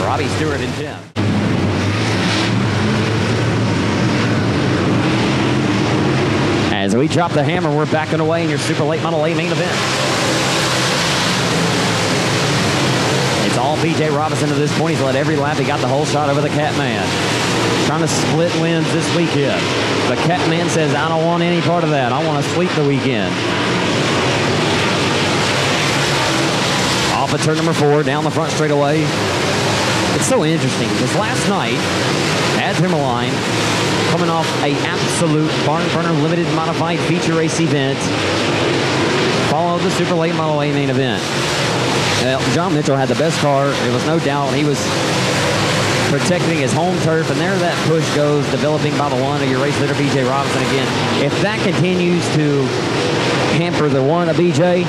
Robbie Stewart in 10th. As we drop the hammer, we're backing away in your super late model A main event. It's all B.J. Robinson to this point. He's led every lap. He got the whole shot over the Catman. Trying to split wins this weekend. The Catman says, I don't want any part of that. I want to sweep the weekend. Off of turn number 4, down the front straightaway. It's so interesting because last night at Timberline, coming off a absolute barn burner limited modified feature race event, followed the super late model A main event. Well, John Mitchell had the best car. There was no doubt. He was protecting his home turf, and there that push goes, developing by the one of your race leader, B.J. Robinson again. If that continues to hamper the one of B.J.,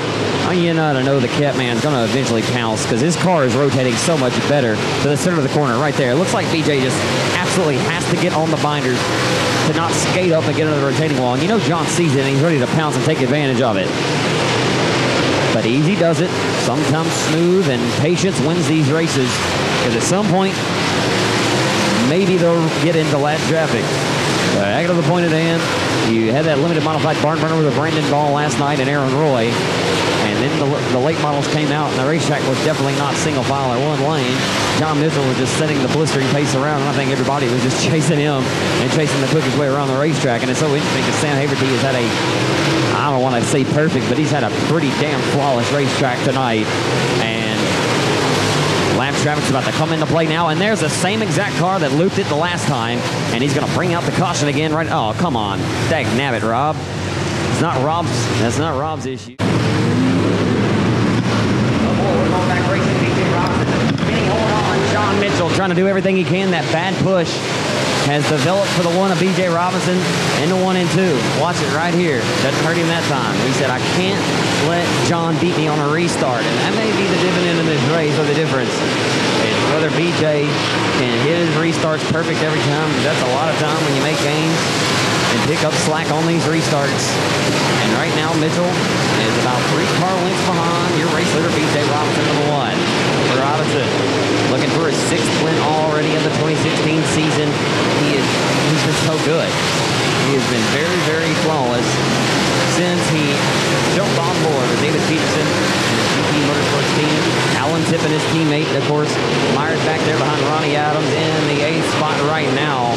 you know the Catman's going to eventually pounce because his car is rotating so much better to the center of the corner right there. It looks like B.J. just absolutely has to get on the binders to not skate up and get under the rotating wall. And you know John sees it, and he's ready to pounce and take advantage of it. But easy does it. Sometimes smooth, and patience wins these races because at some point, maybe they'll get into lap traffic. Back to the point at hand. You had that limited modified barn burner with a Brandon Ball last night and Aaron Roy. And then the late models came out, and the racetrack was definitely not single file in one lane. John Mitchell was just setting the blistering pace around, and I think everybody was just chasing him and chasing the quickest way around the racetrack. And it's so interesting because Sam Haverty has had I don't want to say perfect, but he's had a pretty damn flawless racetrack tonight. And lap traffic's about to come into play now, and there's the same exact car that looped it the last time, and he's going to bring out the caution again. Right? Oh, come on. Dagnabbit, Rob. It's not Rob's. That's not Rob's issue. John Mitchell trying to do everything he can. That bad push has developed for the one of B.J. Robinson into 1 and 2. Watch it right here. Doesn't hurt him that time. He said, I can't let John beat me on a restart. And that may be the dividend in this race or the difference. It's whether B.J. can hit his restarts perfect every time. That's a lot of time when you make gains and pick up slack on these restarts. And right now, Mitchell is about 3 car lengths behind your race leader, B.J. Robinson, number 1. Robinson looking for his 6th win already in the 2016 season. He's been so good. He has been very, very flawless since he jumped on board with David Peterson and his GP Motorsports team. Alan Tippin, his teammate, of course, mired back there behind Ronnie Adams in the 8th spot right now.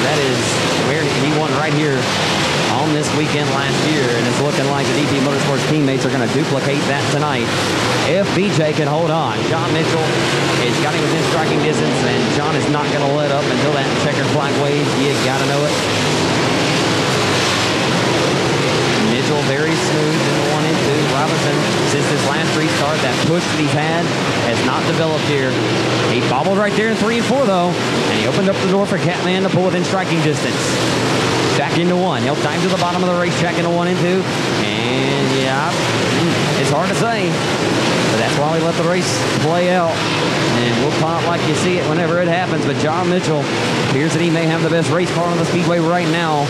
That is where he won right here on this weekend last year, and it's looking like the DP Motorsports teammates are going to duplicate that tonight if BJ can hold on. John Mitchell is got him within striking distance, and John is not going to let up until that checkered flag waves. You got to know it. Mitchell very smooth in the 1 and 2. Robinson, since this last restart, that push that he's had has not developed here. He bobbled right there in 3 and 4, though, and he opened up the door for Catman to pull within striking distance. Back into 1. He'll dive to the bottom of the racetrack into 1 and 2. And yeah, it's hard to say, but that's why we let the race play out. And we'll pop like you see it whenever it happens. But John Mitchell appears that he may have the best race car on the speedway right now.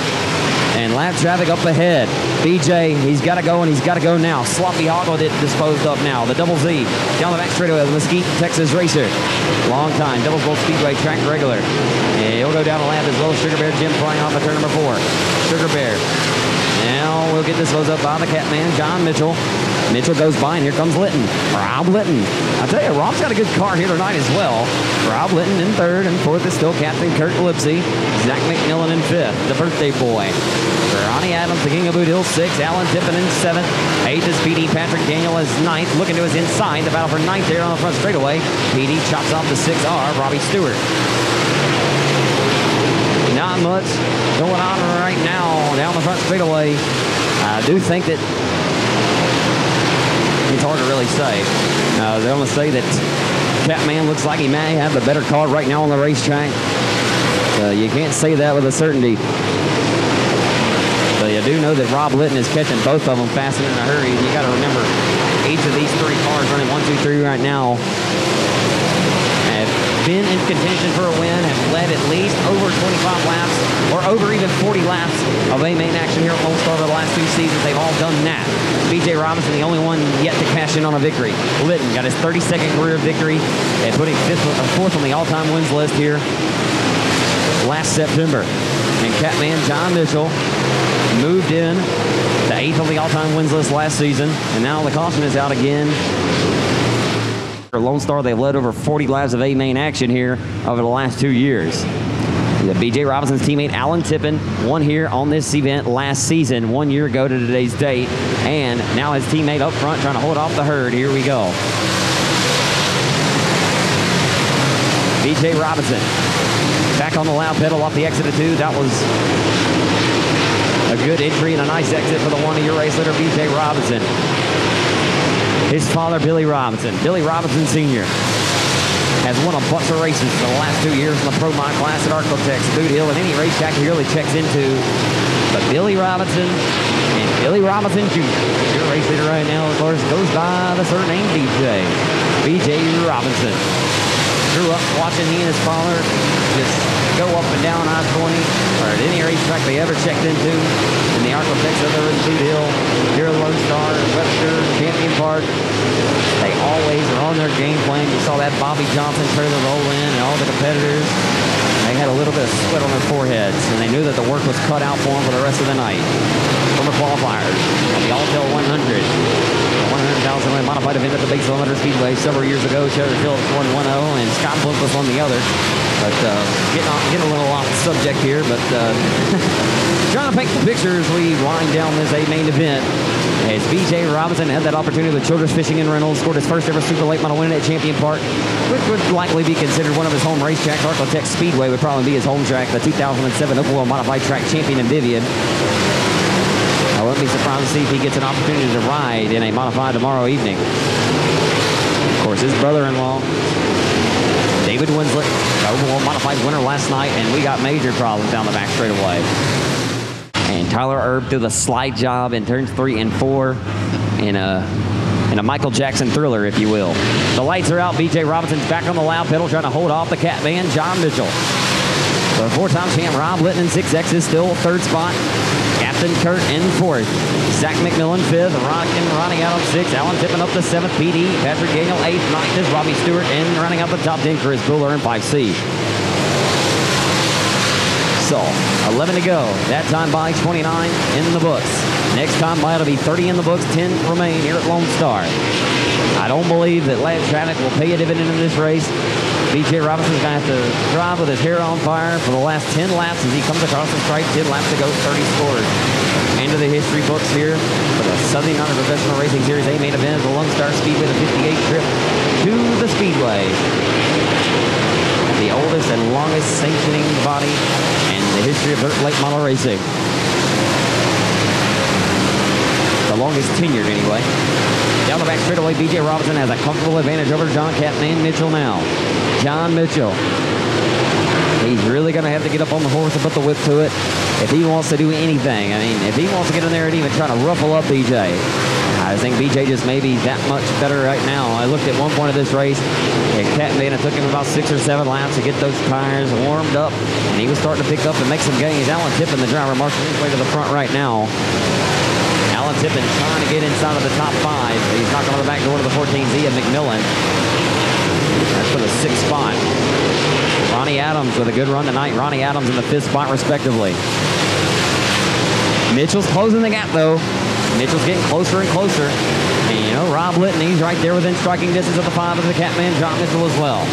And lap traffic up ahead. BJ, he's got to go, and he's got to go now. Sloppy Hog with it disposed of now. The Double Z down the back straightaway, the Mesquite, Texas racer. Long time, Devil's Bowl Speedway track regular. And he'll go down the lap as well. Sugar Bear Jim flying off of turn number 4. Sugar Bear. Now we'll get this close up by the Catman, John Mitchell. Mitchell goes by, and here comes Litton. Rob Litton. I tell you, Rob's got a good car here tonight as well. Rob Litton in 3rd, and 4th is still Captain Kurt Lipsy. Zach McMillan in 5th, the birthday boy. Ronnie Adams, the king of Boot Hill, 6th. Alan Tippin in 7th. 8th is PD Patrick Daniel is 9th. Looking to his inside. The battle for 9th there on the front straightaway. PD chops off the 6R, Robbie Stewart. Not much going on right now down the front straightaway. I do think that It's hard to really say. They're going to say that Catman looks like he may have the better car right now on the racetrack. You can't say that with a certainty. But you do know that Rob Litton is catching both of them fast and in a hurry. And you got to remember, each of these three cars running 1, 2, 3 right now have been in contention for a win, have led at least over 25 laps or over even 40 laps of A-main action here at Lonestar over the last 2 seasons. They've all done that. B.J. Robinson, the only one yet to cash in on a victory. Litton got his 32nd career victory and putting 4th on the all-time wins list here last September. And Catman John Mitchell moved in to 8th on the all-time wins list last season, and now the caution is out again. For Lonestar, they've led over 40 laps of A-main action here over the last 2 years. B.J. Robinson's teammate Alan Tippin won here on this event last season, 1 year ago to today's date, and now his teammate up front trying to hold off the herd. Here we go. B.J. Robinson back on the loud pedal off the exit of 2. That was a good entry and a nice exit for the one-year race leader, B.J. Robinson. His father, Billy Robinson. Billy Robinson Sr. has won a bunch of races for the last 2 years in the Pro Mod class at Arcotech, Boot Hill, and any racetrack he really checks into. But Billy Robinson and Billy Robinson Jr., your race leader right now, of course, goes by the surname BJ. BJ Robinson. Grew up watching he and his father just go up and down I-20 or at any racetrack they ever checked into in the Arcotech, whether it's Boot Hill, here at Lonestar, Webster, Champion Park. They always are on their game plan. You saw that Bobby Johnson trailer roll in and all the competitors. They had a little bit of sweat on their foreheads, and they knew that the work was cut out for them for the rest of the night. From the qualifiers on the All-Tail 100, a 100,000 modified event at the Big Lonestar Speedway several years ago. Cheddar Phillips won 1-0, and Scott Blomqvist won the other. But getting a little off the subject here, but trying to paint the picture as we wind down this A-main event. As B.J. Robinson had that opportunity with Childress Fishing and Reynolds, scored his first ever Super Late Model win at Champion Park, which would likely be considered one of his home racetracks. Arcotech Speedway would probably be his home track. The 2007 Open Wheel Modified Track champion in Vivian. I wouldn't be surprised to see if he gets an opportunity to ride in a modified tomorrow evening. Of course, his brother-in-law, David Winslet, Open Wheel Modified winner last night, and we got major problems down the back straightaway. And Tyler Erb threw the slide job in turns 3 and 4 in a Michael Jackson thriller, if you will. The lights are out. B.J. Robinson's back on the loud pedal, trying to hold off the Catman John Mitchell. So the 4-time champ Rob Litton in 6X is still 3rd spot. Captain Kurt in 4th. Zach McMillan 5th. Ronnie Adams 6th. Alan Tippin up to 7th. PD. Patrick Daniel 8th. 9th is Robbie Stewart. And running out the top 10, Chris Buller in 5C. So, 11 to go. That time by 29 in the books. Next time by it'll be 30 in the books, 10 remain here at Lonestar. I don't believe that lab traffic will pay a dividend in this race. B.J. Robinson's going to have to drive with his hair on fire for the last 10 laps as he comes across the stripe. 10 laps to go, 30 scores. Into the history books here for the Southern United Professional Racing Series A-main event of the Lonestar Speedway, the 58 trip to the Speedway. The oldest and longest sanctioning body in the history of dirt late model racing. The longest tenured, anyway. Down the back straightaway, B.J. Robinson has a comfortable advantage over John Catman Mitchell now. John Mitchell. He's really going to have to get up on the horse and put the whip to it if he wants to do anything. I mean, if he wants to get in there and even try to ruffle up B.J. I think B.J. just may be that much better right now. I looked at one point of this race, and Catman, it took him about 6 or 7 laps to get those tires warmed up, and he was starting to pick up and make some gains. Alan Tippin, the driver, marching his way to the front right now. Alan Tippin trying to get inside of the top 5. He's knocking on the back door to the 14Z of McMillan. That's for the 6th spot. Ronnie Adams with a good run tonight. Ronnie Adams in the 5th spot, respectively. Mitchell's closing the gap, though. Mitchell's getting closer and closer. And, you know, Rob Litton, he's right there within striking distance of the 5 of the Catman John Mitchell as well.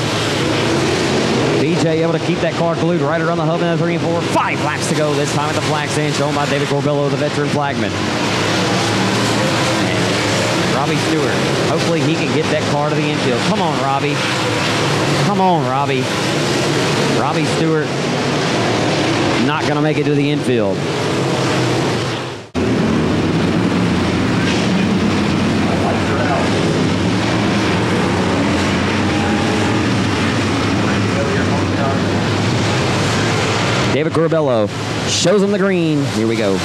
BJ able to keep that car glued right around the hub in the 3 and 4. 5 laps to go this time at the flag stand, shown by David Corbello, the veteran flagman. And Robbie Stewart, hopefully he can get that car to the infield. Come on, Robbie. Come on, Robbie. Robbie Stewart not going to make it to the infield. David Corbello shows him the green. Here we go.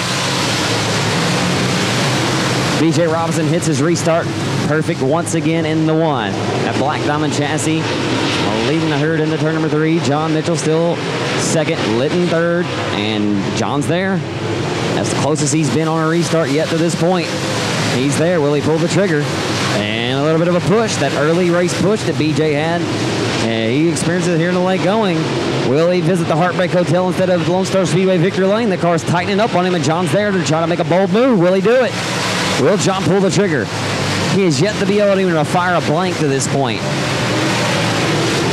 BJ Robinson hits his restart. Perfect once again in the one. That Black Diamond chassis leading the herd into turn number 3. John Mitchell still second, Litton third, and John's there. That's the closest he's been on a restart yet to this point. He's there. Will he pull the trigger? And a little bit of a push. That early race push that BJ had. And he experienced it here in the late going. Will he visit the Heartbreak Hotel instead of Lonestar Speedway Victory Lane? The car's tightening up on him, and John's there to try to make a bold move. Will he do it? Will John pull the trigger? He has yet to be able to even fire a blank to this point.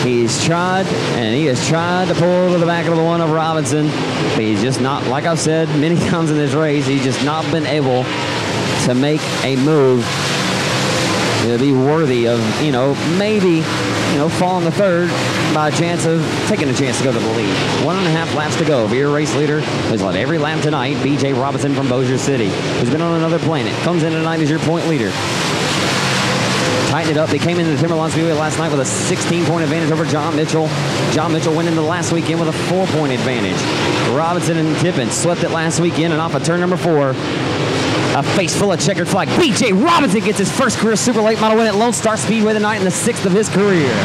He's tried, and he has tried to pull to the back of the one of Robinson, but he's just not, like I've said many times in this race, he's just not been able to make a move to be worthy of, maybe, falling the third by a chance of taking a chance to go to the lead. 1.5 laps to go. Your race leader has led every lap tonight. BJ Robinson from Bossier City, who's been on another planet, comes in tonight as your point leader. Tighten it up. They came into the Timberline Speedway last night with a 16-point advantage over John Mitchell. John Mitchell went into last weekend with a 4-point advantage. Robinson and Tippin swept it last weekend, and off of turn number 4, a face full of checkered flag. BJ Robinson gets his first career Super Late Model win at Lonestar Speedway tonight in the 6th of his career.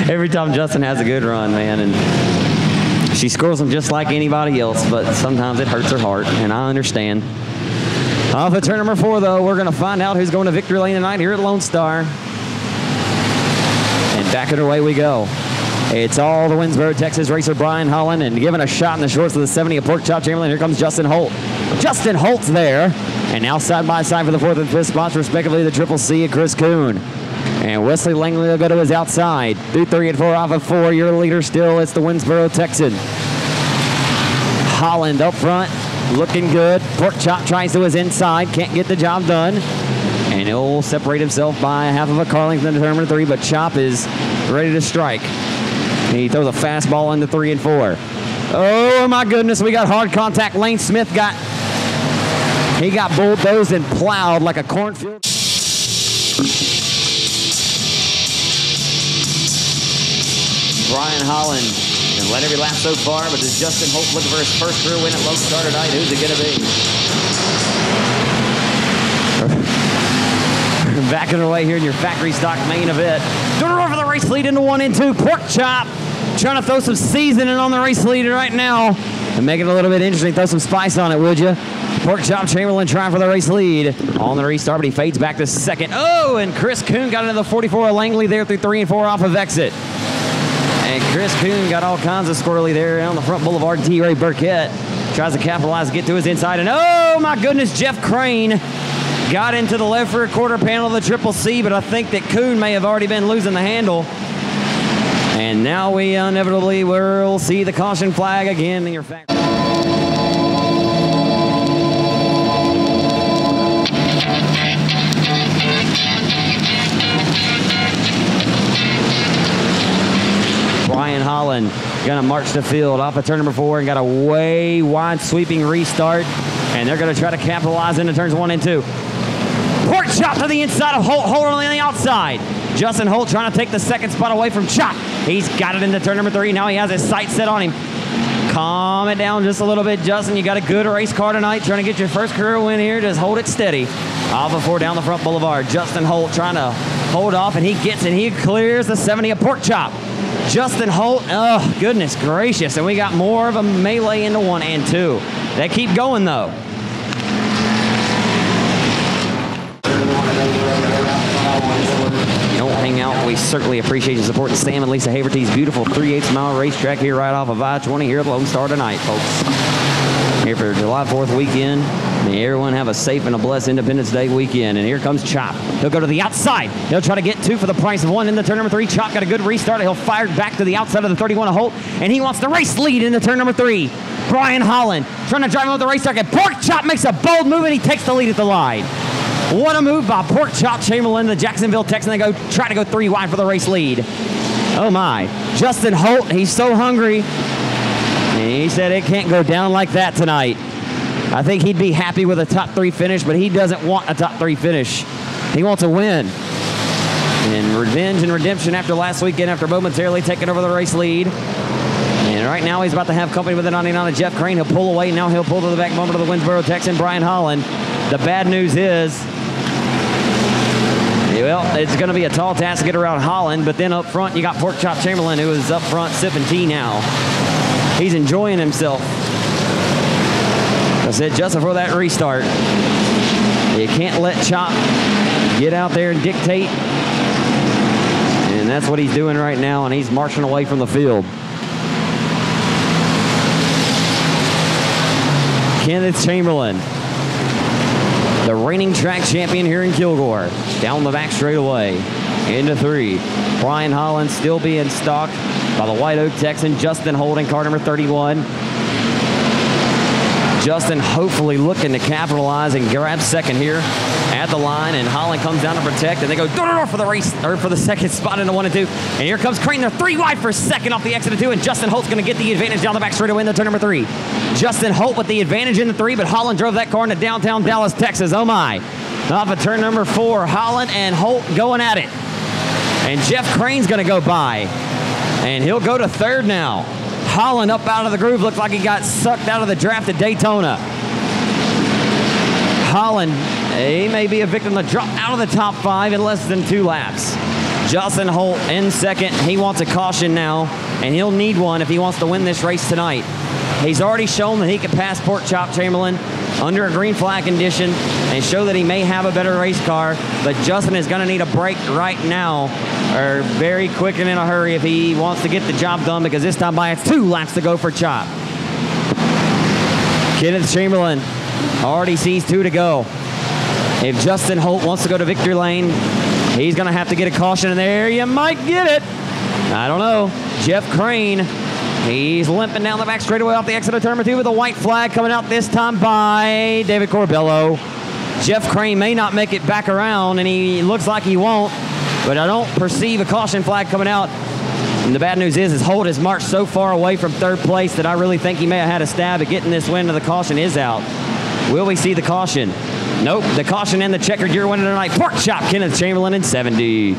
Every time Justin has a good run, man, and she scores them just like anybody else, but sometimes it hurts her heart, and I understand. Off of turn number 4, though, we're going to find out who's going to victory lane tonight here at Lone Star. And back underway we go. It's all the Winsboro, Texas racer Brian Holland, and giving a shot in the shorts of the 70 of Pork Chop Chamberlain. Here comes Justin Holt. Justin Holt's there, and now side by side for the 4th and 5th spots, respectively, the Triple C and Chris Kuhn. And Wesley Langley will go to his outside. Through 3 and 4 off of 4. Your leader still, it's the Winsboro Texan. Holland up front, looking good. Pork Chop tries to his inside, can't get the job done. And he'll separate himself by half of a car length into turn number 3, but Chop is ready to strike. And he throws a fastball into 3 and 4. Oh my goodness, we got hard contact. Lane Smith got bulldozed and plowed like a cornfield. Brian Holland has led every lap so far, but does Justin Holt looking for his first career win at Lone Star tonight? Who's it going to be? Back underway here in your factory stock main event. Doing a roar for the race lead into 1 and 2. Pork Chop trying to throw some seasoning on the race lead right now and make it a little bit interesting. Throw some spice on it, would you? Pork Chop Chamberlain trying for the race lead on the restart, but he fades back to second. Oh, and Chris Kuhn got into the 44 of Langley there through 3 and 4 off of exit. And Chris Kuhn got all kinds of squirrely there on the front boulevard. T. Ray Burkett tries to capitalize, get to his inside, and oh my goodness, Jeff Crane got into the left rear quarter panel of the Triple C, but I think that Kuhn may have already been losing the handle. And now we inevitably will see the caution flag again in your factory. Brian Holland gonna march the field off of turn number 4 and got a way wide sweeping restart, and they're gonna try to capitalize into turns 1 and 2. Pork Chop to the inside of Holt. Holt on the outside. Justin Holt trying to take the second spot away from Chop. He's got it into turn number 3. Now he has his sights set on him. Calm it down just a little bit, Justin. You got a good race car tonight. Trying to get your first career win here. Just hold it steady. Off of 4 down the front boulevard. Justin Holt trying to hold off, and he gets it. He clears the 70 of Pork Chop. Justin Holt, oh, goodness gracious. And we got more of a melee into 1 and 2. They keep going, though. Don't hang out. We certainly appreciate your support. Sam and Lisa Haverty's beautiful 3/8 mile racetrack here right off of I-20 here at Lone Star tonight, folks. here for July 4th weekend. May everyone have a safe and a blessed Independence Day weekend. And here comes Chop. He'll go to the outside. He'll try to get 2 for the price of 1 in the turn number 3. Chop got a good restart. He'll fire back to the outside of the 31 of Holt, and he wants the race lead in the turn number 3. Brian Holland trying to drive him with the race target. Pork Chop makes a bold move, and he takes the lead at the line. What a move by Pork Chop Chamberlain, the Jacksonville Texan. They try to go 3 wide for the race lead. Oh my. Justin Holt, he's so hungry. And he said it can't go down like that tonight. I think he'd be happy with a top 3 finish, but he doesn't want a top 3 finish. He wants a win. And revenge and redemption after last weekend, after momentarily taking over the race lead. And right now he's about to have company with the 99 of Jeff Crane. He'll pull away. Now he'll pull to the back moment of the Winsboro Texan, Brian Holland. The bad news is, well, it's going to be a tall task to get around Holland, but then up front you got Pork Chop Chamberlain, who is up front sipping tea now. He's enjoying himself. I said just before that restart, you can't let Chop get out there and dictate. And that's what he's doing right now, and he's marching away from the field. Kenneth Chamberlain, the reigning track champion here in Kilgore, down the back straightaway into 3. Brian Holland still being stalked by the White Oak Texan, Justin Holt in car number 31. Justin hopefully looking to capitalize and grab second here at the line, and Holland comes down to protect, and they go door for the race, or for the second spot in the 1 and 2. And here comes Crane. They're 3 wide for second off the exit of 2, and Justin Holt's going to get the advantage down the back straightaway in the turn number 3. Justin Holt with the advantage in the 3, but Holland drove that car into downtown Dallas, Texas. Oh my. Off of turn number 4, Holland and Holt going at it. And Jeff Crane's going to go by, and he'll go to 3rd now. Holland up out of the groove. Looks like he got sucked out of the draft at Daytona. Holland, he may be a victim to drop out of the top 5 in less than 2 laps. Justin Holt in 2nd. He wants a caution now, and he'll need one if he wants to win this race tonight. He's already shown that he can pass Pork Chop Chamberlain under a green flag condition and show that he may have a better race car, but Justin is going to need a break right now, or very quick and in a hurry, if he wants to get the job done, because this time by it's 2 laps to go for Chop. Kenneth Chamberlain already sees 2 to go. If Justin Holt wants to go to victory lane, he's going to have to get a caution, and there you might get it. I don't know. Jeff Crane, he's limping down the back straightaway off the exit of turn number 2 with a white flag coming out this time by David Corbello. Jeff Crane may not make it back around, and he looks like he won't, but I don't perceive a caution flag coming out. And the bad news is Holt has marched so far away from 3rd place that I really think he may have had a stab at getting this win, and the caution is out. Will we see the caution? Nope, the caution and the checkered gear winner tonight. Pork Chop Kenneth Chamberlain in 70.